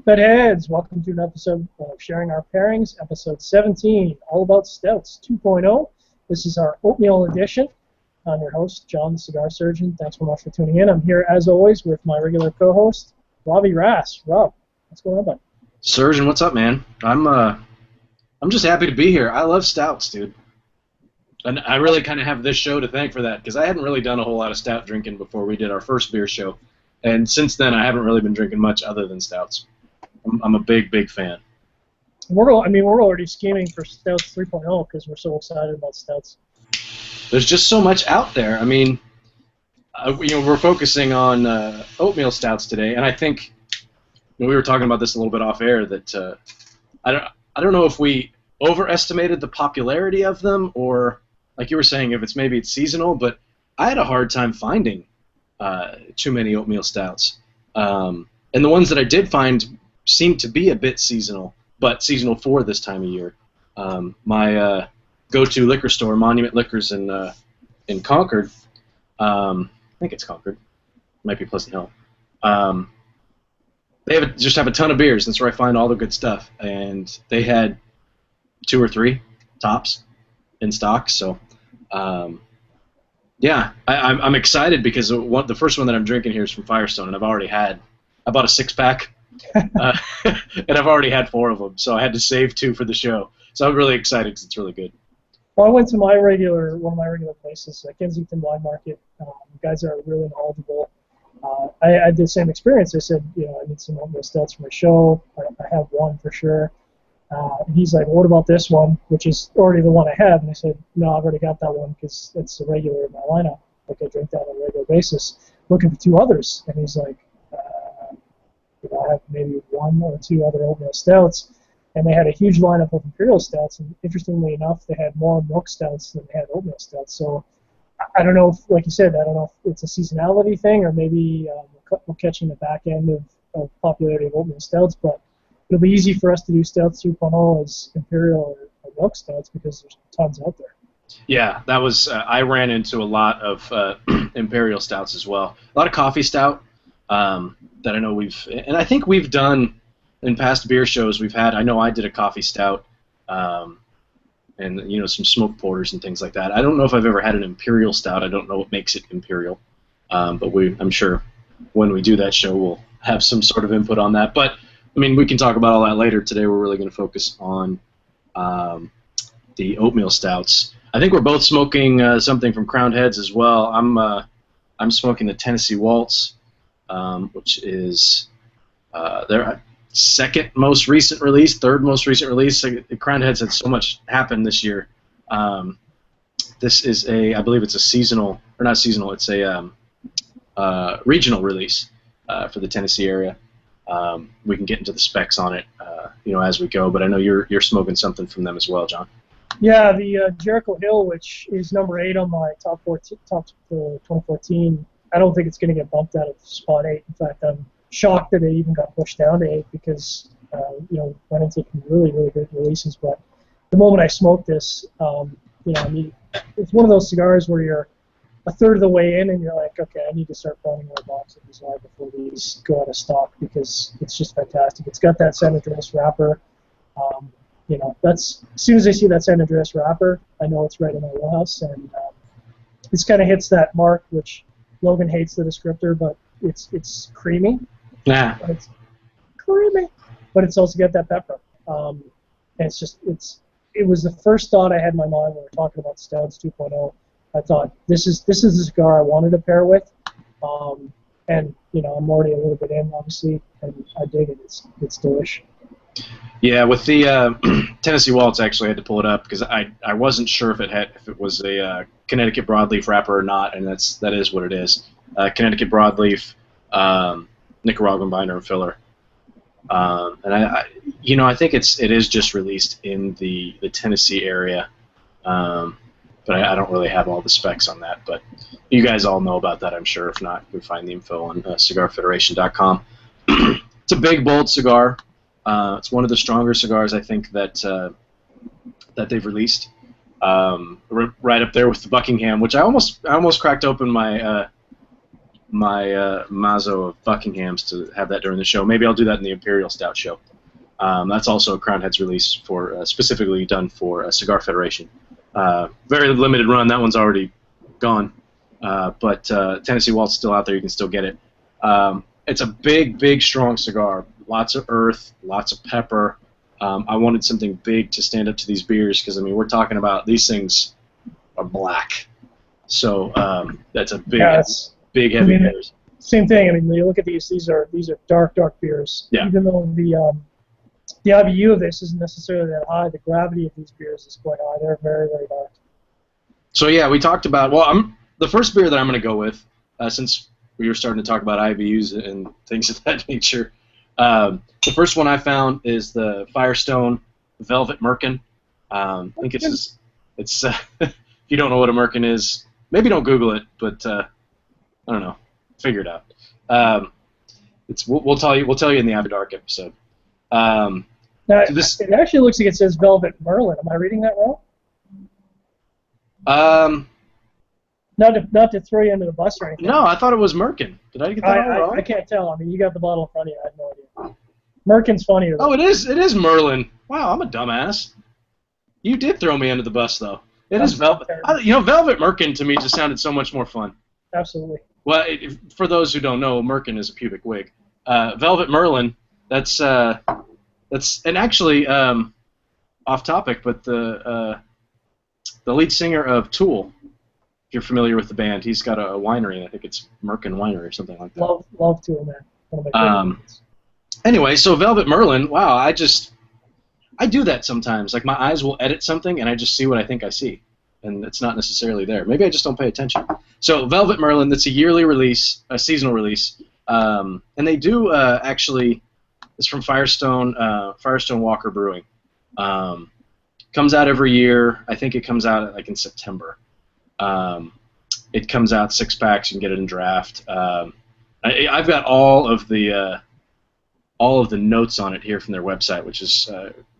Bedheads, welcome to an episode of Sharing Our Pairings, episode 17, all about Stouts 2.0. This is our Oatmeal edition. I'm your host, John, the Cigar Surgeon. Thanks so much for tuning in. I'm here, as always, with my regular co-host, RobbyRas. Rob, what's going on, bud? Surgeon, what's up, man? I'm just happy to be here. I love Stouts, dude. And I really kind of have this show to thank for that, because I hadn't really done a whole lot of Stout drinking before we did our first beer show. And since then, I haven't really been drinking much other than Stouts. I'm a big fan. We're already scheming for Stouts 3.0 because we're so excited about Stouts. There's just so much out there. I mean, we're focusing on oatmeal Stouts today, and I think we were talking about this a little bit off air that I don't know if we overestimated the popularity of them, or like you were saying, if maybe it's seasonal. But I had a hard time finding too many oatmeal Stouts, and the ones that I did find seemed to be a bit seasonal, but seasonal for this time of year. My go-to liquor store, Monument Liquors in Concord, I think it's Concord, might be Pleasant Hill. They just have a ton of beers. That's where I find all the good stuff, and they had 2 or 3 tops in stock. So, yeah, I'm excited because the first one that I'm drinking here is from Firestone, and I bought a 6-pack. And I've already had 4 of them, so I had to save 2 for the show. So I'm really excited because it's really good. Well, I went to one of my regular places, Kensington Wine Market. The guys are really knowledgeable. I had the same experience. I said, I need some oatmeal Stouts for my show. I have one for sure. And he's like, what about this one, which is already the one I have? And I said, no, I've already got that one because it's a regular in my lineup. Like, I drink that on a regular basis. Looking for 2 others. And he's like, I have maybe 1 or 2 other oatmeal Stouts, and they had a huge lineup of imperial Stouts, and interestingly enough, they had more milk Stouts than they had oatmeal Stouts. So I don't know if, like you said, I don't know if it's a seasonality thing, or maybe we're catching the back end of popularity of oatmeal Stouts, but it'll be easy for us to do Stouts 3.0 as imperial or milk Stouts because there's tons out there. Yeah, that was I ran into a lot of imperial Stouts as well. A lot of coffee Stout. That I know and I think we've done in past beer shows. I know I did a coffee Stout, and some smoke porters and things like that. I don't know if I've ever had an imperial Stout. I don't know what makes it imperial, but I'm sure when we do that show we'll have some sort of input on that. But I mean, we can talk about all that later. Today we're really going to focus on the oatmeal Stouts. I think we're both smoking something from Crowned Heads as well. I'm smoking the Tennessee Waltz. Which is their third most recent release. Crowned Heads had so much happen this year. This is I believe it's a seasonal, or not seasonal, it's a regional release for the Tennessee area. We can get into the specs on it, as we go, but I know you're smoking something from them as well, John. Yeah, the Jericho Hill, which is number 8 on my top for 2014. I don't think it's going to get bumped out of spot 8. In fact, I'm shocked that it even got pushed down to 8 because, went into really, really great releases. But the moment I smoked this, it's one of those cigars where you're a third of the way in and you're like, okay, I need to start planning more boxes of these out before these go out of stock because it's just fantastic. It's got that St-Ambroise wrapper. As soon as I see that St-Ambroise wrapper, I know it's right in my wheelhouse, and this kind of hits that mark, which Logan hates the descriptor, but it's creamy. Yeah. It's creamy, but it's also got that pepper. And it was the first thought I had in my mind when we were talking about Stouts 2.0. I thought this is the cigar I wanted to pair with, and I'm already a little bit in, obviously, and I dig it. It's delish. Yeah, with the Tennessee Waltz, actually, I had to pull it up because I wasn't sure if it was a Connecticut broadleaf wrapper or not, and that is what it is. Connecticut broadleaf, Nicaraguan binder and filler, and I think it is just released in the Tennessee area, but I don't really have all the specs on that. But you guys all know about that, I'm sure. If not, you can find the info on CigarFederation.com. It's a big, bold cigar. It's one of the stronger cigars I think that they've released. Right up there with the Buckingham, which I almost cracked open my Mazo of Buckingham's to have that during the show. Maybe I'll do that in the Imperial Stout show. That's also a Crown Heads release for specifically done for Cigar Federation. Very limited run. That one's already gone. But Tennessee Waltz is still out there. You can still get it. It's a big, big, strong cigar. Lots of earth, lots of pepper. I wanted something big to stand up to these beers because, I mean, we're talking about these things are black. So that's a big, big, heavy beers. Same thing. I mean, when you look at these are dark, dark beers. Yeah. Even though the IBU of this isn't necessarily that high, the gravity of these beers is quite high. They're very, very dark. So yeah, we talked about. Well, the first beer that I'm going to go with, since we were starting to talk about IBUs and things of that nature. The first one I found is the Firestone Velvet Merkin. I think it's if you don't know what a Merkin is, maybe don't Google it, but I don't know, figure it out. We'll tell you in the After Dark episode. Now, it actually looks like it says Velvet Merlin. Am I reading that wrong? Not to throw you under the bus or anything. No, I thought it was Merkin. Did I get that wrong? I can't tell. I mean, you got the bottle in front of you. I have no idea. Merkin's funnier. Oh, it is Merlin. Wow, I'm a dumbass. You did throw me under the bus, though. It is Velvet. Velvet Merkin to me just sounded so much more fun. Absolutely. Well, for those who don't know, Merkin is a pubic wig. Velvet Merlin. That's and actually off topic, but the lead singer of Tool. If you're familiar with the band, he's got a winery. I think it's Merkin Winery or something like that. Love Tool, man. One of my favorites. Anyway, so Velvet Merlin. Wow, I do that sometimes. Like my eyes will edit something, and I just see what I think I see, and it's not necessarily there. Maybe I just don't pay attention. So Velvet Merlin, that's a yearly release, a seasonal release, and they do actually. It's from Firestone Walker Brewing. Comes out every year. I think it comes out like in September. It comes out 6-packs. You can get it in draft. I've got all of the notes on it here from their website, which is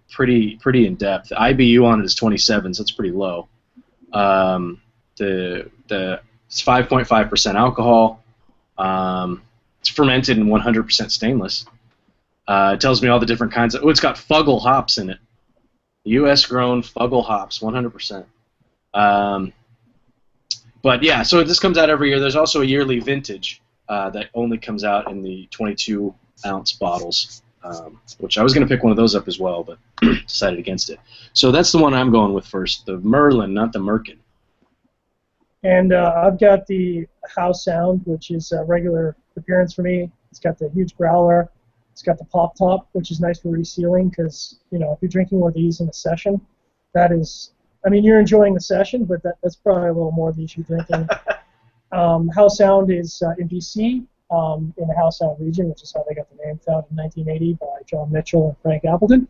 pretty in depth. The IBU on it is 27, so it's pretty low. It's 5.5% alcohol. It's fermented in 100% stainless. It tells me all the different kinds of. Oh, it's got Fuggle hops in it. U.S. grown Fuggle hops, 100%. But yeah, so this comes out every year. There's also a yearly vintage that only comes out in the 22-ounce bottles, which I was going to pick one of those up as well, but decided against it. So that's the one I'm going with first, the Merlin, not the Merkin. And I've got the Howe Sound, which is a regular appearance for me. It's got the huge growler. It's got the pop top, which is nice for resealing because, you know, if you're drinking one of these in a session, that is, I mean, you're enjoying the session, but that's probably a little more than you should be drinking. Howe Sound is in BC, in the Howe Sound region, which is how they got the name, founded in 1980 by John Mitchell and Frank Appleton.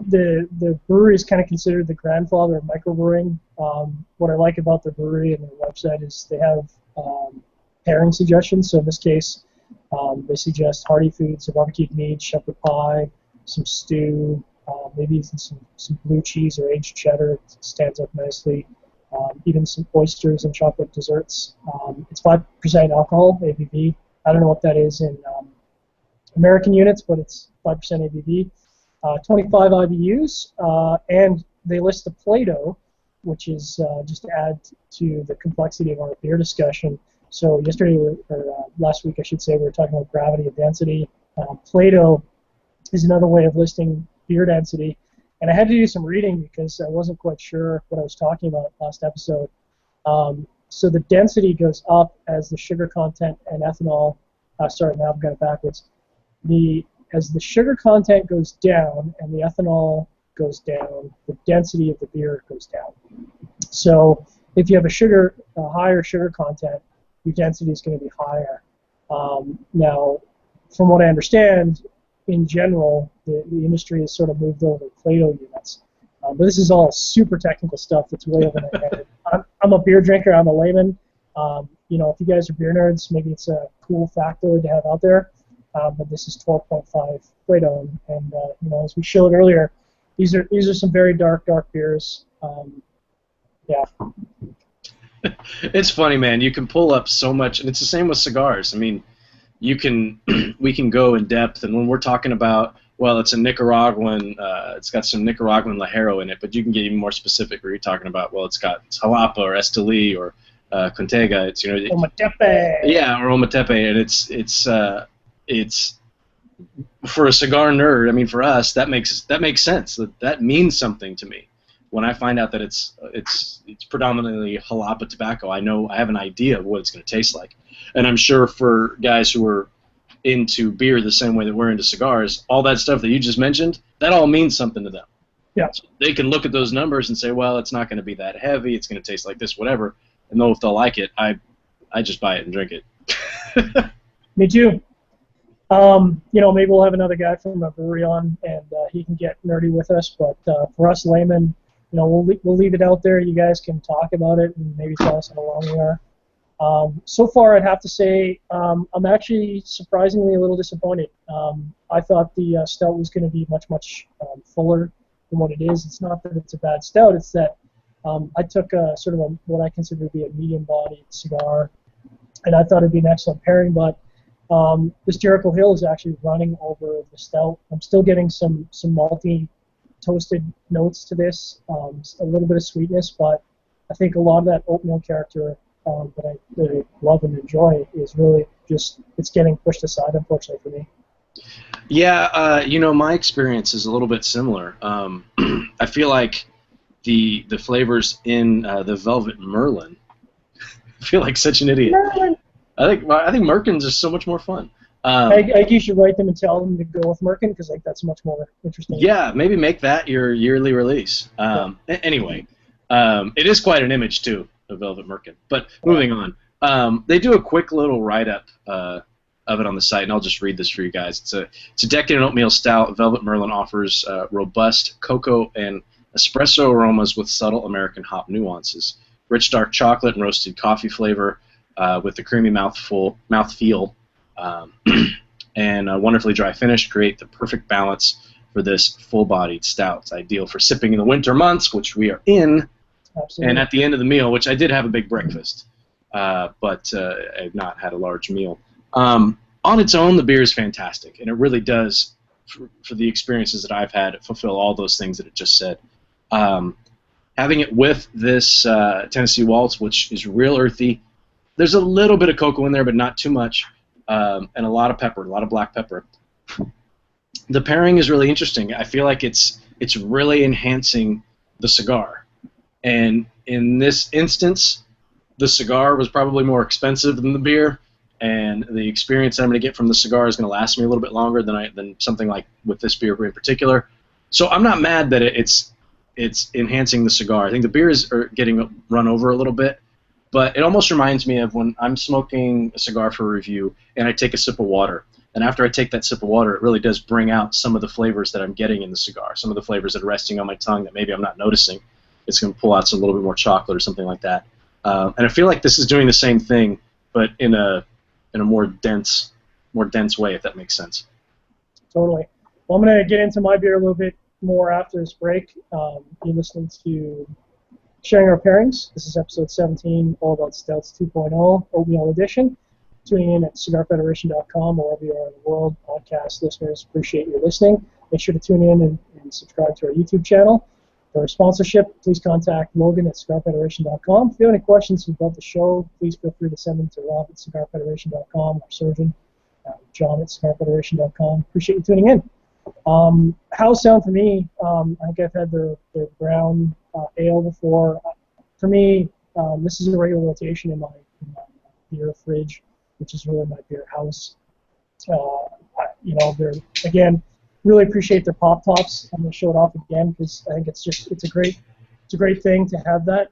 The brewery is kind of considered the grandfather of microbrewing. What I like about the brewery and their website is they have pairing suggestions. So in this case, they suggest hearty foods, a barbecued meat, shepherd pie, some stew, maybe even some blue cheese or aged cheddar. It stands up nicely. Even some oysters and chocolate desserts. It's 5% alcohol, ABV. I don't know what that is in American units, but it's 5% ABV. 25 IBUs, and they list the Play-Doh, which is just to add to the complexity of our beer discussion. So yesterday, or last week I should say, we were talking about gravity and density. Play-Doh is another way of listing beer density. And I had to do some reading because I wasn't quite sure what I was talking about last episode. So the density goes up as the sugar content and ethanol, sorry, now I've got it backwards. As the sugar content goes down and the ethanol goes down, the density of the beer goes down. So if you have a higher sugar content, your density is going to be higher. Now, from what I understand, in general, the industry has sort of moved over to Play-Doh units. But this is all super technical stuff that's way over my head. I'm a beer drinker. I'm a layman. You know, if you guys are beer nerds, maybe it's a cool factoid to have out there. But this is 12.5 Play-Doh, and you know, as we showed earlier, these are some very dark beers. Yeah. It's funny, man. You can pull up so much, and it's the same with cigars. I mean, you can we can go in depth, and when we're talking about, well, it's a Nicaraguan, it's got some Nicaraguan Lajero in it, but you can get even more specific where you're talking about, well, it's Jalapa or Esteli or Contega. It's Ometepe. Yeah, or Ometepe, and it's for a cigar nerd. I mean, for us, that makes sense. That means something to me. When I find out that it's predominantly Jalapa tobacco, I have an idea of what it's going to taste like. And I'm sure for guys who are into beer the same way that we're into cigars, all that stuff that you just mentioned, that all means something to them. Yeah. So they can look at those numbers and say, well, it's not going to be that heavy, it's going to taste like this, whatever. And know if they'll like it, I just buy it and drink it. Me too. Maybe we'll have another guy from a brewery on, and he can get nerdy with us. But for us laymen, we'll leave it out there. You guys can talk about it and maybe tell us how long we are. So far, I'd have to say I'm actually surprisingly a little disappointed. I thought the stout was going to be much fuller than what it is. It's not that it's a bad stout. It's that I took what I consider to be a medium-bodied cigar, and I thought it'd be an excellent pairing. But this Jericho Hill is actually running over the stout. I'm still getting some malty, toasted notes to this, a little bit of sweetness, but I think a lot of that oatmeal character that I love and enjoy is really just, it's getting pushed aside, unfortunately, for me. Yeah, my experience is a little bit similar. I feel like the flavors in the Velvet Merlin, I feel like such an idiot. Merlin. I think Merkins are so much more fun. I think you should write them and tell them to go with Merkin, because that's much more interesting. Yeah, maybe make that your yearly release. Anyway, it is quite an image too, the Velvet Merkin. But moving on, they do a quick little write-up of it on the site, and I'll just read this for you guys. It's a decadent oatmeal stout. Velvet Merlin offers robust cocoa and espresso aromas with subtle American hop nuances, rich dark chocolate and roasted coffee flavor with the creamy mouthfeel. And a wonderfully dry finish create the perfect balance for this full-bodied stout. It's ideal for sipping in the winter months, which we are in, Absolutely. and at the end of the meal, which I did have a big breakfast, but I've not had a large meal. On its own, the beer is fantastic, and it really does, for the experiences that I've had, fulfill all those things that it just said. Having it with this Tennessee Waltz, which is real earthy, there's a little bit of cocoa in there, but not too much. And a lot of pepper, a lot of black pepper. The pairing is really interesting. I feel like it's really enhancing the cigar. And in this instance, the cigar was probably more expensive than the beer, and the experience that I'm going to get from the cigar is going to last me a little bit longer than something like with this beer in particular. So I'm not mad that it's enhancing the cigar. I think the beers are getting run over a little bit. But it almost reminds me of when I'm smoking a cigar for review and I take a sip of water. And after I take that sip of water, it really does bring out some of the flavors that I'm getting in the cigar, some of the flavors that are resting on my tongue that maybe I'm not noticing. It's going to pull out some little bit more chocolate or something like that. And I feel like this is doing the same thing, but in a more dense way, if that makes sense. Totally. Well, I'm going to get into my beer a little bit more after this break. You're listening to Sharing Our Pairings. This is episode 17, all about Stouts 2.0, Oatmeal Edition. Tuning in at CigarFederation.com or wherever you are in the world. Podcast listeners, appreciate your listening. Make sure to tune in and subscribe to our YouTube channel. For sponsorship, please contact Logan at CigarFederation.com. If you have any questions about the show, please feel free to send them to Rob at CigarFederation.com or Surgeon, John at CigarFederation.com. Appreciate you tuning in. Howe's sound for me, I think I've had their brown ale before. For me, this is a regular rotation in my beer fridge, which is really my beer house. They're, again, really appreciate their pop tops. I'm going to show it off again because I think it's a great thing to have that.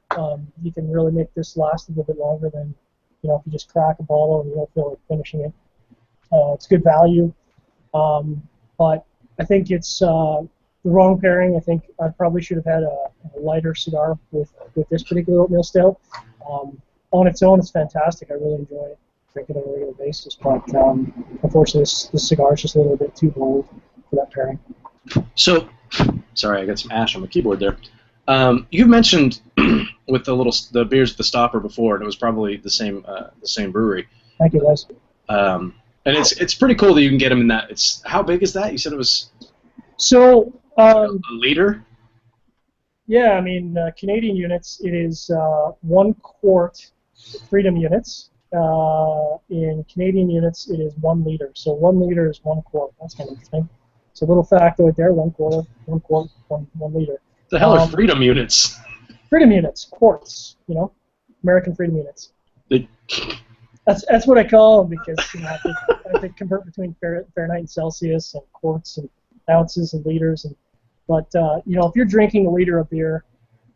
You can really make this last a little bit longer than if you just crack a bottle and you don't feel like finishing it. It's good value, but I think it's the wrong pairing. I think I probably should have had a lighter cigar with this particular oatmeal stout. On its own, it's fantastic. I really enjoy it. Drink it on a regular basis, but unfortunately, this cigar is just a little bit too bold for that pairing. So, sorry, I got some ash on my keyboard there. You mentioned with the beers at the stopper before, and it was probably the same brewery. Thank you, guys. And it's pretty cool that you can get them in that. It's how big is that? You said it was a liter. Yeah, I mean Canadian units. It is 1 quart Freedom units. In Canadian units, it is 1 liter. So 1 liter is 1 quart. That's kind of interesting. So a little factoid there: 1 quart, 1 liter. The hell are Freedom units? Freedom units, quarts. American Freedom units. That's what I call them because I have to convert between Fahrenheit and Celsius and quarts and ounces and liters. But if you're drinking a liter of beer,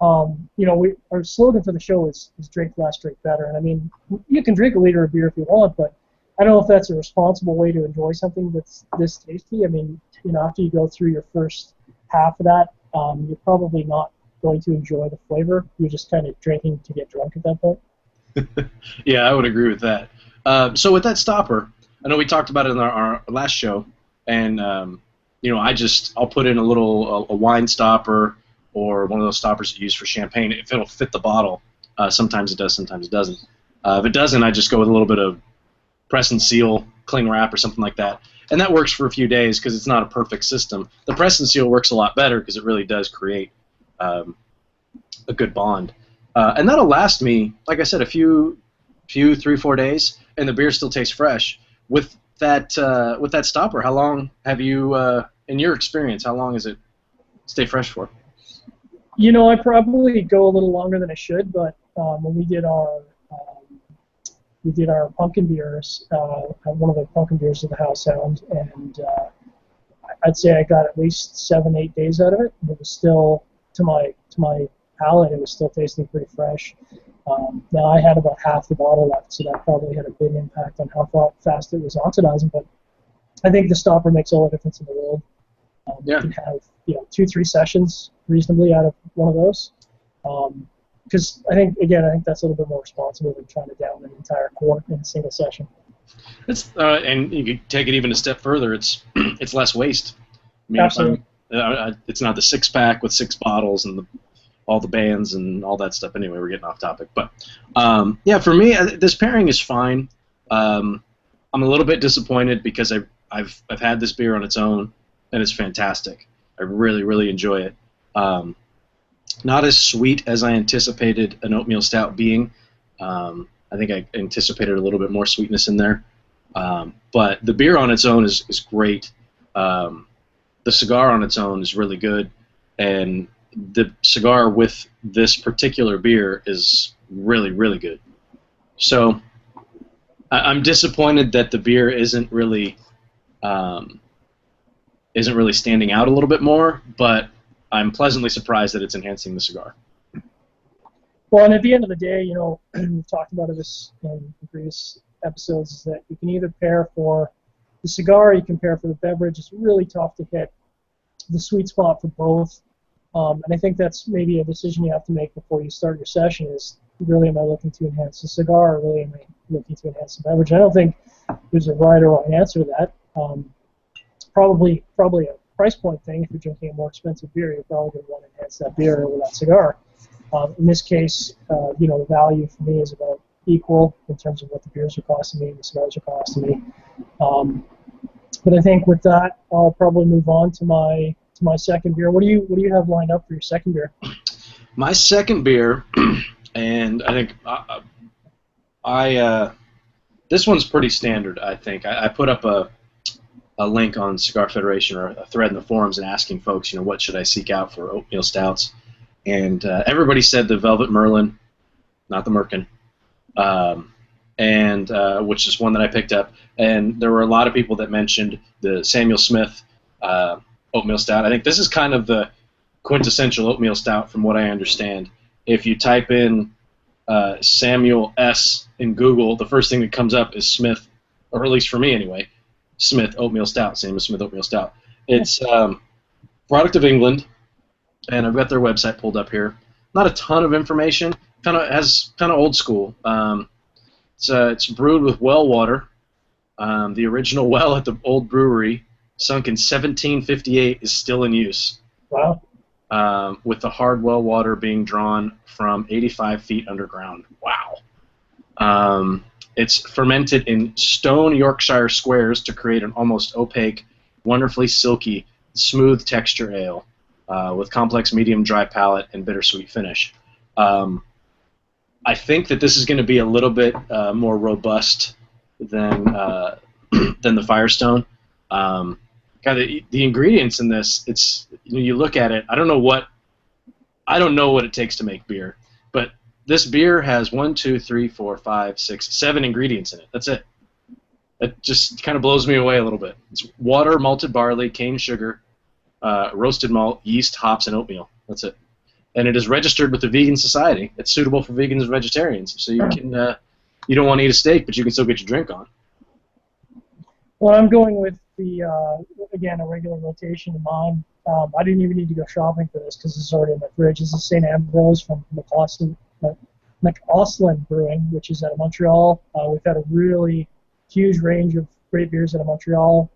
our slogan for the show is drink less, drink better. And I mean, you can drink a liter of beer if you want, but I don't know if that's a responsible way to enjoy something that's this tasty. I mean, after you go through your first half of that, you're probably not going to enjoy the flavor. You're just kind of drinking to get drunk at that point. Yeah, I would agree with that. So with that stopper, I know we talked about it in our last show, and I'll put in a wine stopper or one of those stoppers you use for champagne if it'll fit the bottle. Sometimes it does, sometimes it doesn't. If it doesn't, I just go with a little bit of press and seal, cling wrap, or something like that. And that works for a few days because it's not a perfect system. The press and seal works a lot better because it really does create a good bond. And that'll last me, like I said, a few 3-4 days, and the beer still tastes fresh. With that stopper, how long have you, in your experience, how long does it stay fresh for? I probably go a little longer than I should, but when we did our pumpkin beers, one of the pumpkin beers of the Howe Sound, and I'd say I got at least 7-8 days out of it. And it was still, to my palate, it was still tasting pretty fresh. Now I had about half the bottle left, so that probably had a big impact on how fast it was oxidizing. But I think the stopper makes all the difference in the world. You can have 2-3 sessions reasonably out of one of those. Because I think that's a little bit more responsible than trying to down an entire quart in a single session. And you can take it even a step further. It's less waste. I mean, absolutely. It's not the 6-pack with 6 bottles and all the bands and all that stuff. Anyway, we're getting off topic. But for me, this pairing is fine. I'm a little bit disappointed because I've had this beer on its own and it's fantastic. I really, really enjoy it. Not as sweet as I anticipated an oatmeal stout being. I think I anticipated a little bit more sweetness in there. But the beer on its own is great. The cigar on its own is really good. And the cigar with this particular beer is really, really good. So I'm disappointed that the beer isn't really standing out a little bit more, but I'm pleasantly surprised that it's enhancing the cigar. Well, and at the end of the day, we've talked about this in previous episodes, is that you can either pair for the cigar or you can pair for the beverage. It's really tough to hit the sweet spot for both. And I think that's maybe a decision you have to make before you start your session is, really am I looking to enhance the cigar or really am I looking to enhance the beverage? I don't think there's a right or wrong answer to that. It's probably a price point thing. If you're drinking a more expensive beer, you're probably going to want to enhance that beer over that cigar. In this case, the value for me is about equal in terms of what the beers are costing me and the cigars are costing me. But I think with that, I'll probably move on to my second beer. What do you have lined up for your second beer? My second beer, and I think this one's pretty standard. I think I put up a link on Cigar Federation or a thread in the forums and asking folks, what should I seek out for oatmeal stouts, and everybody said the Velvet Merlin, not the Merkin, and which is one that I picked up. And there were a lot of people that mentioned the Samuel Smith oatmeal stout. I think this is kind of the quintessential oatmeal stout from what I understand. If you type in Samuel S in Google, the first thing that comes up is Smith, or at least for me anyway, Smith Oatmeal Stout, Samuel Smith Oatmeal Stout. It's product of England, and I've got their website pulled up here. Not a ton of information. Kind of old school. It's brewed with well water. The original well at the old brewery, sunk in 1758, is still in use. Wow. with the hard well water being drawn from 85 feet underground. Wow. It's fermented in stone Yorkshire squares to create an almost opaque, wonderfully silky, smooth texture ale with complex medium dry palate and bittersweet finish. I think that this is going to be a little bit more robust than than the Firestone. God, the ingredients in this, it's you look at it. I don't know what it takes to make beer, but this beer has 1, 2, 3, 4, 5, 6, 7 ingredients in it. That's it. It just kind of blows me away a little bit. It's water, malted barley, cane sugar, roasted malt, yeast, hops, and oatmeal. That's it. And it is registered with the Vegan Society. It's suitable for vegans and vegetarians. So you can you don't want to eat a steak, but you can still get your drink on. Well, I'm going with the again, a regular rotation of mine. I didn't even need to go shopping for this because it's already in my fridge. This is St-Ambroise from McAuslan Brewing, which is out of Montreal. We've had a really huge range of great beers out of Montreal.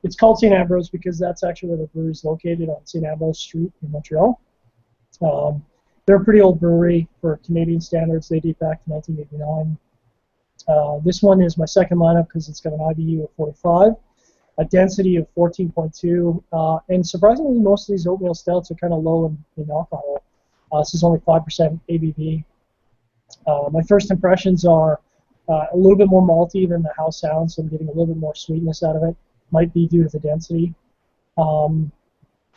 It's called St-Ambroise because that's actually where the brewery is located, on St-Ambroise Street in Montreal. They're a pretty old brewery for Canadian standards. They date back to 1989. This one is my second lineup because it's got an IBU of 45, a density of 14.2, and surprisingly, most of these oatmeal stouts are kind of low in alcohol. This is only 5% ABV. My first impressions are a little bit more malty than the Howe sounds, so I'm getting a little bit more sweetness out of it. Might be due to the density.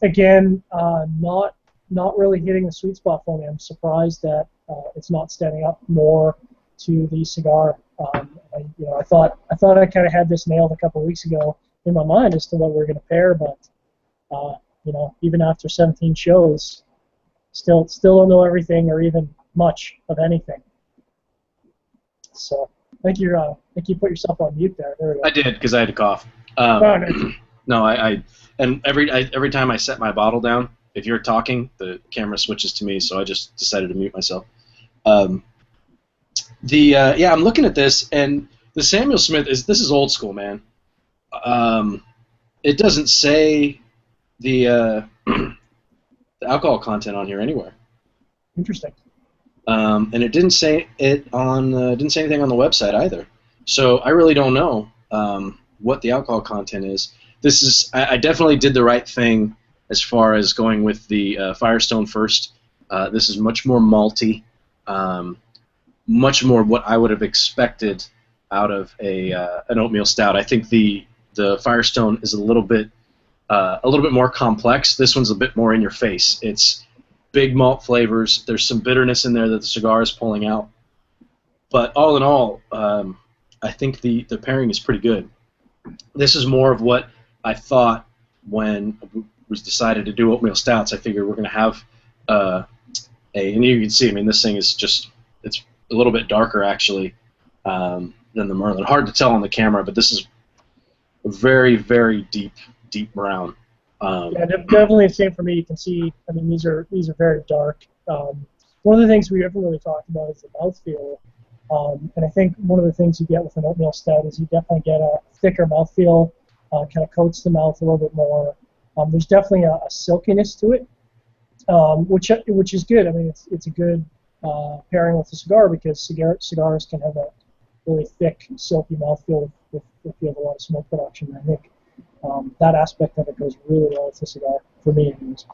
Again, not really hitting the sweet spot for me. I'm surprised that it's not standing up more to the cigar. I thought I kind of had this nailed a couple of weeks ago in my mind as to what we're going to pair, but even after 17 shows, still don't know everything or even much of anything. So I think you put yourself on mute there. There we go. I did because I had to cough. No, and every time I set my bottle down, if you're talking, the camera switches to me, so I just decided to mute myself. I'm looking at this, and the Samuel Smith this is old school, man. It doesn't say the alcohol content on here anywhere. Interesting. And it didn't say anything on the website either. So I really don't know what the alcohol content is. I definitely did the right thing as far as going with the Firestone first. This is much more malty, much more what I would have expected out of an oatmeal stout. I think the Firestone is a little bit more complex. This one's a bit more in your face. It's big malt flavors. There's some bitterness in there that the cigar is pulling out. But all in all, I think the pairing is pretty good. This is more of what I thought when we decided to do oatmeal stouts. I figured we're going to have and you can see, I mean, this thing is it's a little bit darker actually than the Merlin. Hard to tell on the camera, but this is a very, very deep brown. Yeah, definitely the same for me. You can see, I mean, these are very dark. One of the things we haven't really talked about is the mouthfeel. And I think one of the things you get with an oatmeal stout is you definitely get a thicker mouthfeel, kind of coats the mouth a little bit more. There's definitely a silkiness to it, which is good. I mean, it's a good pairing with a cigar because cigars can have a really thick, silky mouthfeel if you have a lot of smoke production. I think that aspect of it goes really well with the cigar, for me anyways.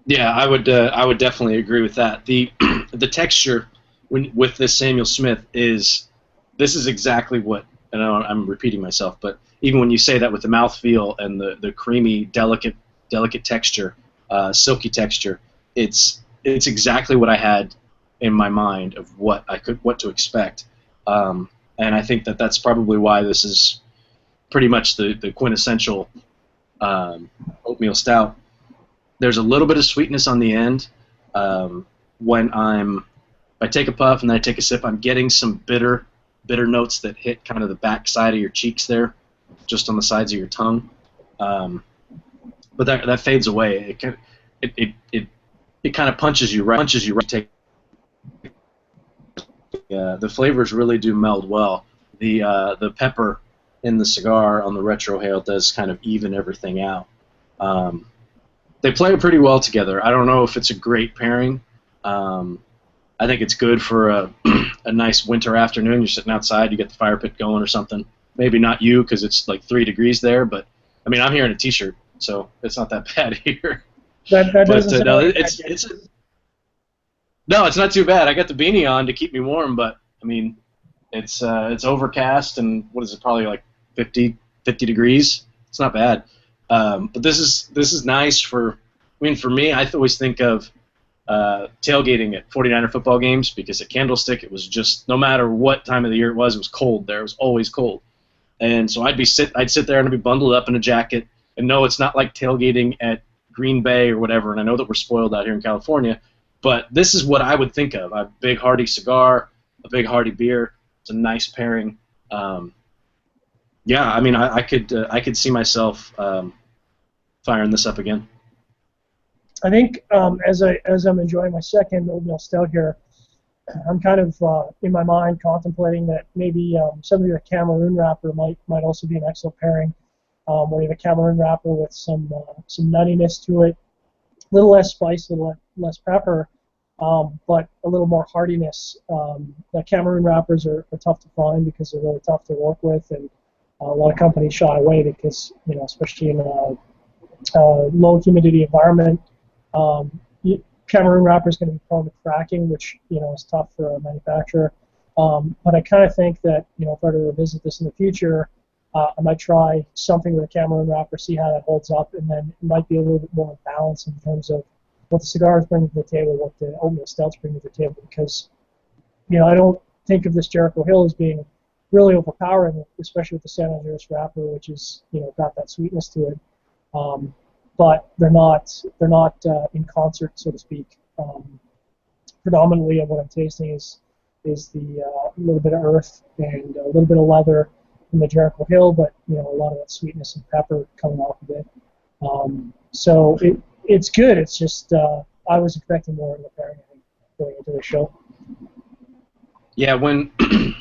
Yeah, I would definitely agree with that. The texture with this Samuel Smith this is exactly what, and I'm repeating myself, but even when you say that with the mouthfeel and the creamy, delicate texture, silky texture, it's exactly what I had in my mind of what to expect. And I think that's probably why this is pretty much the quintessential oatmeal stout. There's a little bit of sweetness on the end. When I take a puff and then I take a sip, I'm getting some bitter notes that hit kind of the back side of your cheeks there, just on the sides of your tongue. But that fades away. It kind of punches you right. The flavors really do meld well. The pepper in the cigar on the retro hail does kind of even everything out. they play pretty well together. I don't know if it's a great pairing. I think it's good for a nice winter afternoon. You're sitting outside, you get the fire pit going or something. Maybe not you because it's like 3 degrees there, but I mean I'm here in a t-shirt, so it's not that bad here. That But doesn't sound no, like no, it's not too bad. I got the beanie on to keep me warm, but I mean it's overcast and what is it? Probably like 50 degrees. It's not bad. But this is nice for. I mean, for me, I always think of tailgating at 49er football games because at Candlestick it was just no matter what time of the year it was cold there. It was always cold, and so I'd sit there and I'd be bundled up in a jacket. And no, it's not like tailgating at Green Bay or whatever. And I know that we're spoiled out here in California, but this is what I would think of: a big hearty cigar, a big hearty beer. It's a nice pairing. Yeah, I mean, I could see myself firing this up again. I think as I'm enjoying my second Oatmeal Stout here, I'm kind of in my mind contemplating that maybe something like a Cameroon wrapper might also be an excellent pairing. Where you have a Cameroon wrapper with some nuttiness to it, a little less spice, a little less pepper, but a little more heartiness. The Cameroon wrappers are tough to find because they're really tough to work with, and a lot of companies shy away because, especially in a low humidity environment, Cameroon wrapper is going to be prone to cracking, which is tough for a manufacturer. But I kind of think that if I were to revisit this in the future, I might try something with a Cameroon wrapper, see how that holds up, and then it might be a little bit more balanced in terms of what the cigars bring to the table, what the Oatmeal Stouts bring to the table, because I don't think of this Jericho Hill as being really overpowering, especially with the San Andreas wrapper, which is got that sweetness to it. But they're not in concert, so to speak. Predominantly, what I'm tasting is the little bit of earth and a little bit of leather from the Jericho Hill, but a lot of that sweetness and pepper coming off of it. So it's good. It's just I was expecting more in the pairing going into the show. Yeah, when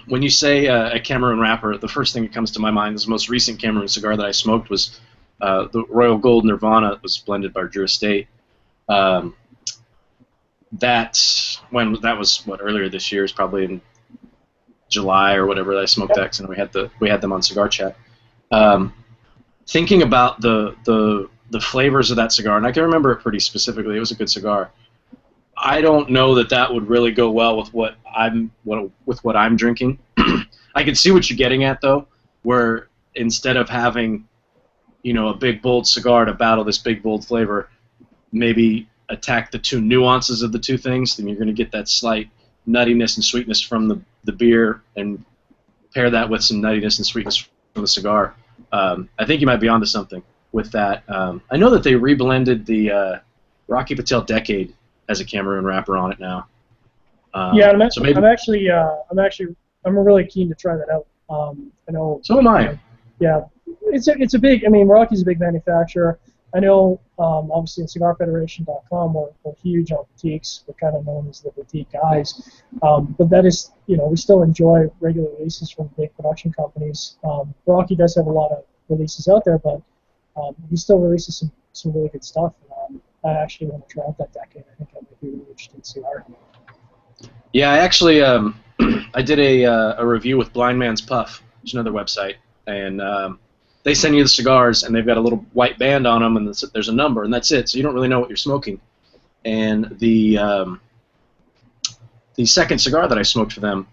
you say a Cameroon wrapper, the first thing that comes to my mind is the most recent Cameroon cigar that I smoked was the Royal Gold Nirvana. It was blended by Drew Estate. That was earlier this year, is probably in July or whatever that I smoked that, and we had them on Cigar Chat. Thinking about the flavors of that cigar, and I can remember it pretty specifically. It was a good cigar. I don't know that would really go well with what I'm drinking. I can see what you're getting at though, where instead of having a big bold cigar to battle this big bold flavor, maybe attack the two nuances of the two things, then you're going to get that slight nuttiness and sweetness from the beer and pair that with some nuttiness and sweetness from the cigar. I think you might be onto something with that. I know that they reblended the Rocky Patel Decade as a Cameroon wrapper on it now. Yeah, so maybe, I'm really keen to try that out. I know. So am I. Yeah, it's a big. I mean, Rocky's a big manufacturer. I know. Obviously, in CigarFederation.com, we're huge on boutiques. We're kind of known as the boutique guys. But that is, we still enjoy regular releases from big production companies. Rocky does have a lot of releases out there, but he still releases some really good stuff. I actually want to try out that decade. I think that might be a really interesting cigar. Yeah, I actually I did a review with Blind Man's Puff, which is another website, and they send you the cigars, and they've got a little white band on them, and there's a number, and that's it. So you don't really know what you're smoking. And the second cigar that I smoked for them,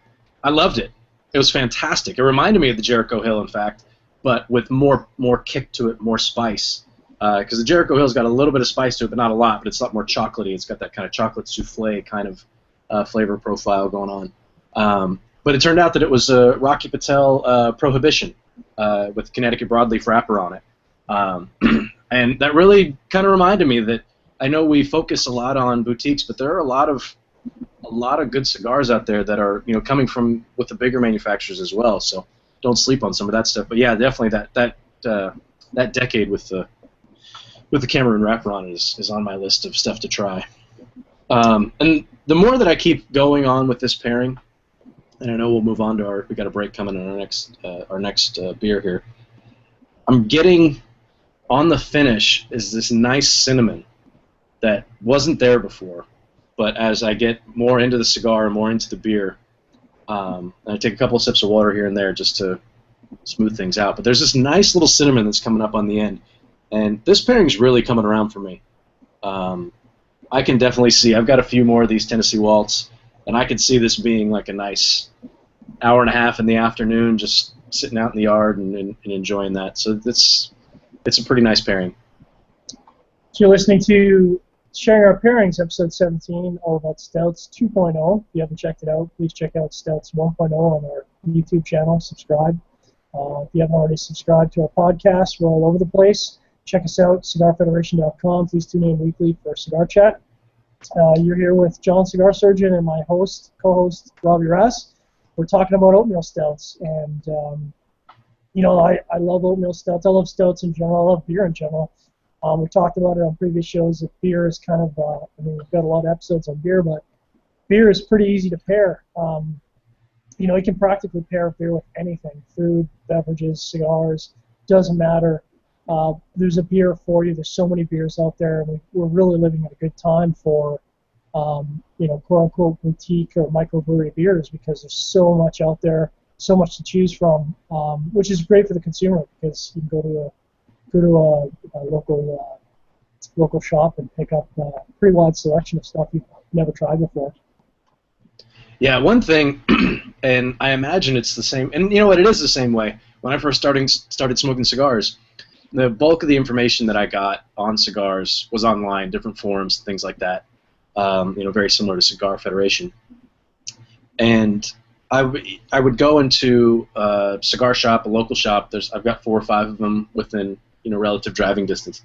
I loved it. It was fantastic. It reminded me of the Jericho Hill, in fact, but with more kick to it, more spice. Because the Jericho Hill's got a little bit of spice to it, but not a lot. But it's a lot more chocolatey. It's got that kind of chocolate souffle kind of flavor profile going on. But it turned out that it was a Rocky Patel Prohibition with Connecticut broadleaf wrapper on it. And that really kind of reminded me that I know we focus a lot on boutiques, but there are a lot of good cigars out there that are coming from with the bigger manufacturers as well. So don't sleep on some of that stuff. But yeah, definitely that decade with the Cameroon wrapper on it is on my list of stuff to try. And the more that I keep going on with this pairing, and I know we'll move on to we got a break coming in our next beer here. I'm getting on the finish is this nice cinnamon that wasn't there before. But as I get more into the cigar and more into the beer, and I take a couple of sips of water here and there just to smooth things out. But there's this nice little cinnamon that's coming up on the end, and this pairing's really coming around for me. I can definitely see. I've got a few more of these Tennessee Waltz, and I could see this being like a nice hour and a half in the afternoon, just sitting out in the yard and enjoying that. So it's a pretty nice pairing. So you're listening to Sharing Our Pairings, episode 17, all about Stouts 2.0. If you haven't checked it out, please check out Stouts 1.0 on our YouTube channel. Subscribe. If you haven't already subscribed to our podcast, we're all over the place. Check us out, CigarFederation.com. Please tune in weekly for Cigar Chat. You're here with John, Cigar Surgeon, and my co-host, RobbyRas. We're talking about oatmeal stouts, and I love oatmeal stouts. I love stouts in general. I love beer in general. We talked about it on previous shows that beer is kind of, we've got a lot of episodes on beer, but beer is pretty easy to pair. You can practically pair beer with anything, food, beverages, cigars, doesn't matter. There's a beer for you. There's so many beers out there, and we're really living at a good time for, quote-unquote boutique or microbrewery beers because there's so much out there, so much to choose from, which is great for the consumer because you can go to a local shop and pick up a pretty wide selection of stuff you've never tried before. Yeah, one thing, and I imagine it's the same, and you know what, it is the same way. When I first started smoking cigars, the bulk of the information that I got on cigars was online, different forums, things like that, very similar to Cigar Federation. And I would go into a cigar shop, a local shop. I've got 4 or 5 of them within relative driving distance,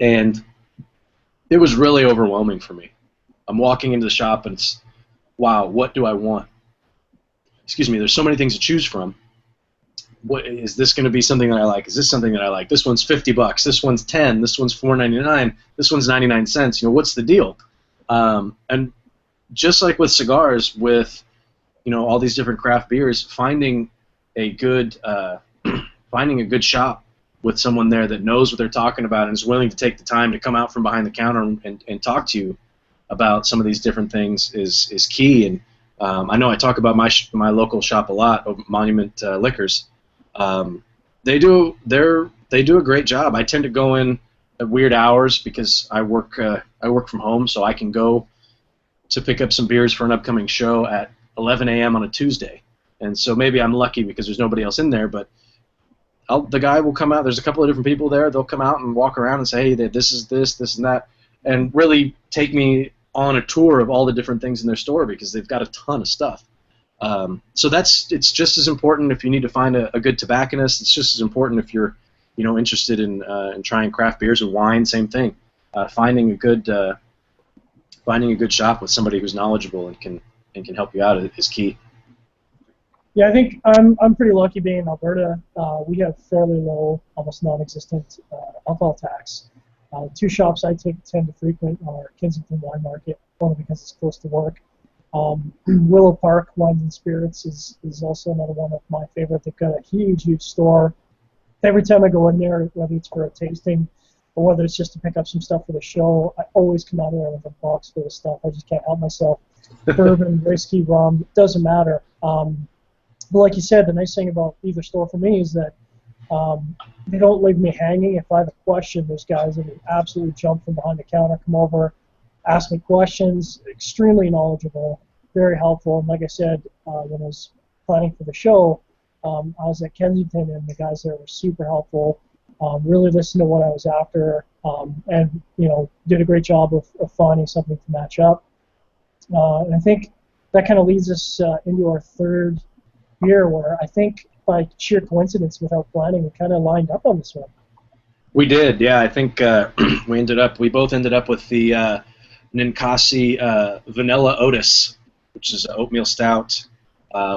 and it was really overwhelming for me. I'm walking into the shop and it's, wow, what do I want? Excuse me, there's so many things to choose from. What is this going to be something that I like? Is this something that I like? This one's $50. This one's $10. This one's $4.99. This one's 99 cents. What's the deal? And just like with cigars, with all these different craft beers, finding a good shop with someone there that knows what they're talking about and is willing to take the time to come out from behind the counter and talk to you about some of these different things is key. And I know I talk about my local shop a lot, Monument Liquors. They do a great job. I tend to go in at weird hours because I work from home, so I can go to pick up some beers for an upcoming show at 11 a.m. on a Tuesday. And so maybe I'm lucky because there's nobody else in there, but the guy will come out. There's a couple of different people there. They'll come out and walk around and say, hey, this is this, and that, and really take me on a tour of all the different things in their store because they've got a ton of stuff. So it's just as important if you need to find a good tobacconist. It's just as important if you're interested in trying craft beers or wine. Same thing. Finding a good shop with somebody who's knowledgeable and can help you out is key. Yeah, I think I'm pretty lucky being in Alberta. We have fairly low, almost non-existent alcohol tax. 2 shops I tend to frequent are Kensington Wine Market, only because it's close to work. Willow Park Wines and Spirits is also another one of my favorite. They've got a huge store. Every time I go in there, whether it's for a tasting or whether it's just to pick up some stuff for the show, I always come out of there with a box full of stuff. I just can't help myself. Bourbon, whiskey, rum, it doesn't matter. But like you said, the nice thing about either store for me is that they don't leave me hanging. If I have a question, there's guys that will absolutely jump from behind the counter, come over, ask me questions, extremely knowledgeable, very helpful. And like I said, when I was planning for the show, I was at Kensington, and the guys there were super helpful, really listened to what I was after, and did a great job of finding something to match up. And I think that kind of leads us into our third beer, where I think by sheer coincidence, without planning, we kind of lined up on this one. We did, yeah. I think we both ended up with the Ninkasi Vanilla Oatis, which is an oatmeal stout